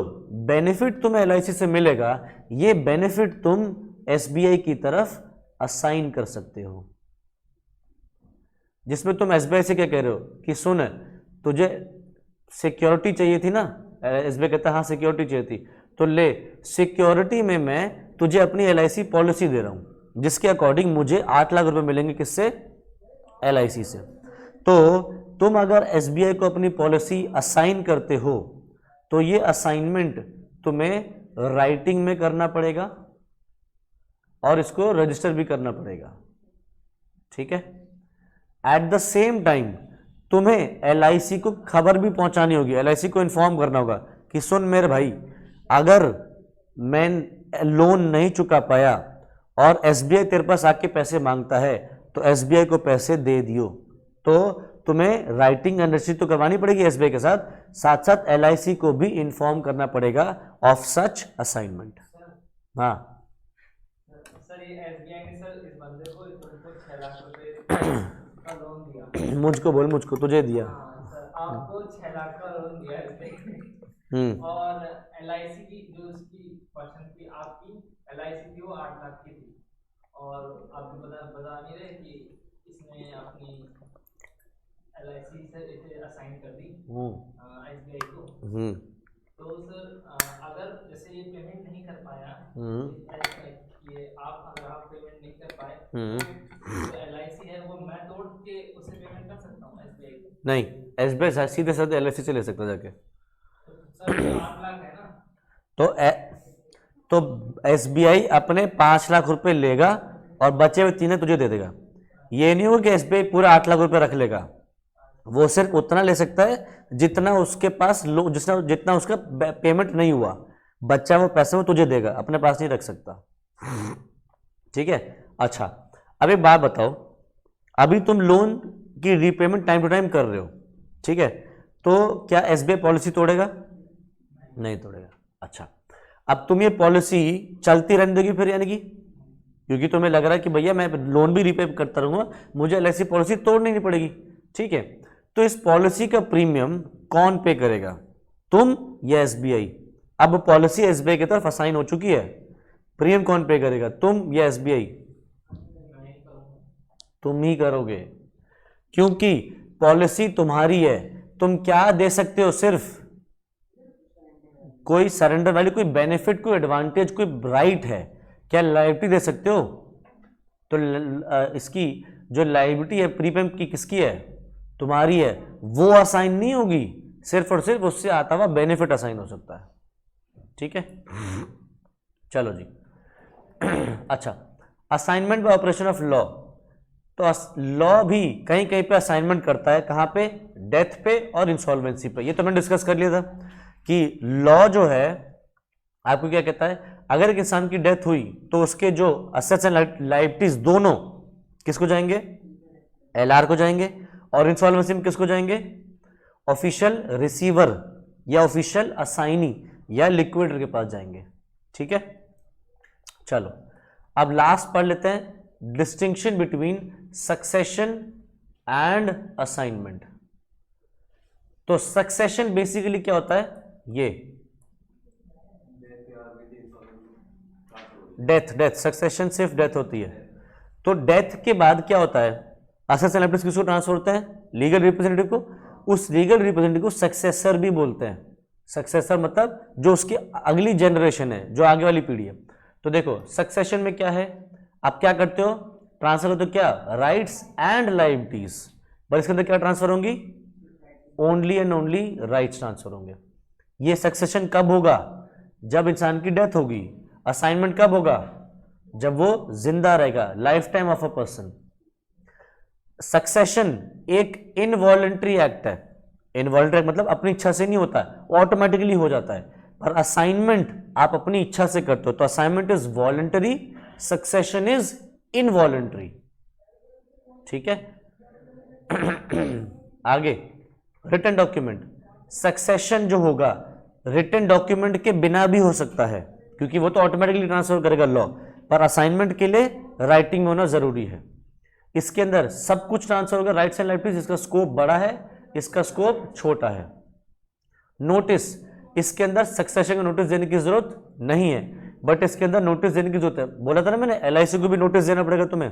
बेनिफिट तुम्हें LIC से मिलेगा, ये बेनिफिट तुम SBI की तरफ असाइन कर सकते हो, जिसमें तुम SBI से क्या कह रहे हो कि सुन तुझे सिक्योरिटी चाहिए थी ना, SBI कहता है हाँ सिक्योरिटी चाहिए थी, तो ले सिक्योरिटी में मैं तुझे अपनी LIC पॉलिसी दे रहा हूं, जिसके अकॉर्डिंग मुझे 8 लाख रुपए मिलेंगे, किससे? LIC से। तो तुम अगर SBI को अपनी पॉलिसी असाइन करते हो तो ये असाइनमेंट तुम्हें राइटिंग में करना पड़ेगा और इसको रजिस्टर भी करना पड़ेगा। ठीक है, एट द सेम टाइम तुम्हें LIC को खबर भी पहुंचानी होगी, LIC को इन्फॉर्म करना होगा कि सुन मेरे भाई, अगर मैं लोन नहीं चुका पाया और SBI तेरे पास आके पैसे मांगता है तो SBI को पैसे दे दियो। तो तुम्हें राइटिंग एंड रसीद तो करवानी पड़ेगी SBI के साथ, साथ साथ LIC को भी इन्फॉर्म करना पड़ेगा ऑफ सच असाइनमेंट। हाँ सर, ये SBI ने सर इस बंदे को तुमको 6 लाख रुपए का लोन दिया। मुझको बोल, मुझको तुझे दिया। हाँ सर, आपको 6 लाख का लोन दिया हम्म और LIC की जो उसकी पर्सन थी, आपकी LIC थी वो 8 लाख की थी, और आप बता नहीं रहे कि इसने अपनी LIC से इसे असाइन कर दी SBI को। तो सर अगर जैसे ये पेमेंट नहीं कर पाया, ये अगर आप पेमेंट नहीं कर पाए तो LIC है वो मैं तोड़ के उसे पेमेंट कर सकता हूँ SBI को? नहीं, SBI सीधे साधे LIC से ले सकता जाके। सर 8 लाख है ना, तो SBI अपने 5 लाख रुपए लेगा और बचे हुए 3 तुझे दे देगा। ये नहीं होगा कि SBI पूरा 8 लाख रुपए रख लेगा, वो सिर्फ उतना ले सकता है जितना उसके पास जितना उसका पेमेंट नहीं हुआ, बच्चा वो पैसे वो तुझे देगा, अपने पास नहीं रख सकता। ठीक है, अच्छा अब एक बात बताओ, अभी तुम लोन की रीपेमेंट टाइम टू टाइम कर रहे हो, ठीक है, तो क्या SBI पॉलिसी तोड़ेगा? नहीं तोड़ेगा। अच्छा, अब तुम ये पॉलिसी चलती रहने दोगी फिर, यानी कि क्योंकि तुम्हें लग रहा है कि भैया मैं लोन भी रीपे करता रहूंगा, मुझे LIC पॉलिसी तोड़नी नहीं पड़ेगी। ठीक है, तो इस पॉलिसी का प्रीमियम कौन पे करेगा, तुम या SBI? अब पॉलिसी SBI की तरफ असाइन हो चुकी है, प्रीमियम कौन पे करेगा, तुम या SBI? तुम ही करोगे, क्योंकि पॉलिसी तुम्हारी है। तुम क्या दे सकते हो, सिर्फ कोई सरेंडर वैल्यू, कोई बेनिफिट, कोई एडवांटेज, कोई राइट है, क्या लायबिलिटी दे सकते हो? तो इसकी जो लायबिलिटी है प्रीपेमेंट की, किसकी है? तुम्हारी है, वो असाइन नहीं होगी, सिर्फ और सिर्फ उससे आता हुआ बेनिफिट असाइन हो सकता है। ठीक है, चलो जी। अच्छा, assignment bye operation of law, तो लॉ भी कहीं कहीं पे असाइनमेंट करता है, कहां पे? डेथ पे और इंसॉल्वेंसी पे। ये तो मैंने डिस्कस कर लिया था कि लॉ जो है आपको क्या कहता है, अगर एक इंसान की डेथ हुई तो उसके जो असेट्स एंड लायबिलिटीज दोनों किसको जाएंगे? LR को जाएंगे। और इंसॉल्वेंसी में किसको जाएंगे? ऑफिशियल रिसीवर या ऑफिशियल असाइनी या लिक्विडेटर के पास जाएंगे। ठीक है, चलो अब लास्ट पढ़ लेते हैं, distinction between succession and assignment. तो सक्सेशन बेसिकली क्या होता है? ये डेथ सक्सेशन सिर्फ डेथ होती है। तो डेथ के बाद क्या होता है? असेट्स एंड लायबिलिटीज किसको ट्रांसफर होता है? लीगल रिप्रेजेंटेटिव को। उस लीगल रिप्रेजेंटेटिव को सक्सेसर भी बोलते हैं। सक्सेसर मतलब जो उसकी अगली जनरेशन है, जो आगे वाली पीढ़ी है। तो देखो सक्सेशन में क्या है, आप क्या करते हो? ट्रांसफर होते हो क्या? Rights and liabilities. पर इसके अंदर क्या ट्रांसफर होंगी? Only and only rights transfer होंगे। ये सक्सेशन कब होगा? जब इंसान की डेथ होगी। असाइनमेंट कब होगा? जब वो जिंदा रहेगा, life time of a person. Succession एक इनवॉलंटरी एक्ट है। इनवॉलंटरी एक्ट मतलब अपनी इच्छा से नहीं होता है, ऑटोमेटिकली हो जाता है। पर असाइनमेंट आप अपनी इच्छा से करते हो, तो assignment is voluntary, succession is involuntary. ठीक है, आगे रिटन डॉक्यूमेंट, सक्सेशन जो होगा रिटन डॉक्यूमेंट के बिना भी हो सकता है, क्योंकि वो तो ऑटोमेटिकली ट्रांसफर करेगा लॉ, पर असाइनमेंट के लिए राइटिंग होना जरूरी है। इसके अंदर सब कुछ ट्रांसफर होगा, राइट्स एंड लाइबिलिटीज, इसका स्कोप बड़ा है, इसका स्कोप छोटा है। नोटिस, इसके अंदर सक्सेशन का नोटिस देने की जरूरत नहीं है, बट इसके अंदर नोटिस देने की जरूरत है। बोला था ना मैंने, LIC को भी नोटिस देना पड़ेगा तुम्हें।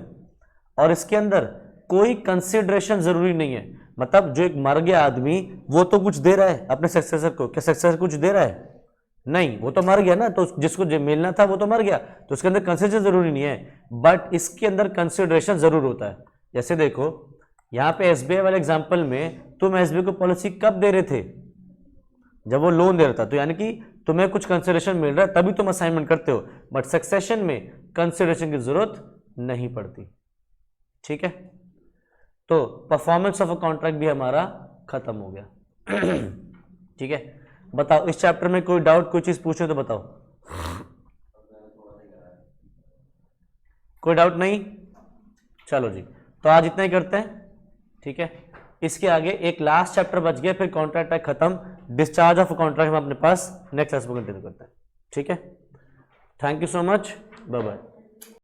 और इसके अंदर कोई कंसिडरेशन जरूरी नहीं है, मतलब जो एक मर गया आदमी वो तो कुछ दे रहा है अपने सक्सेसर को, क्या सक्सेसर कुछ दे रहा है? नहीं, वो तो मर गया ना, तो जिसको जो मिलना था वो तो मर गया, तो उसके अंदर कंसिडरेशन जरूरी नहीं है, बट इसके अंदर कंसिडरेशन जरूर होता है। जैसे देखो यहाँ पे SBI वाले एग्जाम्पल में तुम SBI को पॉलिसी कब दे रहे थे? जब वो लोन दे रहा था, तो यानी कि तुम्हें कुछ कंसिडरेशन मिल रहा है तभी तुम असाइनमेंट करते हो, बट सक्सेशन में कंसिडरेशन की जरूरत नहीं पड़ती। ठीक है, तो परफॉर्मेंस ऑफ अ कॉन्ट्रैक्ट भी हमारा खत्म हो गया। ठीक है, बताओ इस चैप्टर में कोई डाउट, कोई चीज पूछे तो बताओ। कोई डाउट नहीं? चलो जी, तो आज इतना ही करते हैं। ठीक है, इसके आगे एक लास्ट चैप्टर बच गया, फिर कॉन्ट्रैक्ट टाइप खत्म, डिस्चार्ज ऑफ कॉन्ट्रैक्ट हम अपने पास नेक्स्ट क्लास में कंटिन्यू करते हैं। ठीक है, thank you so much, bye bye.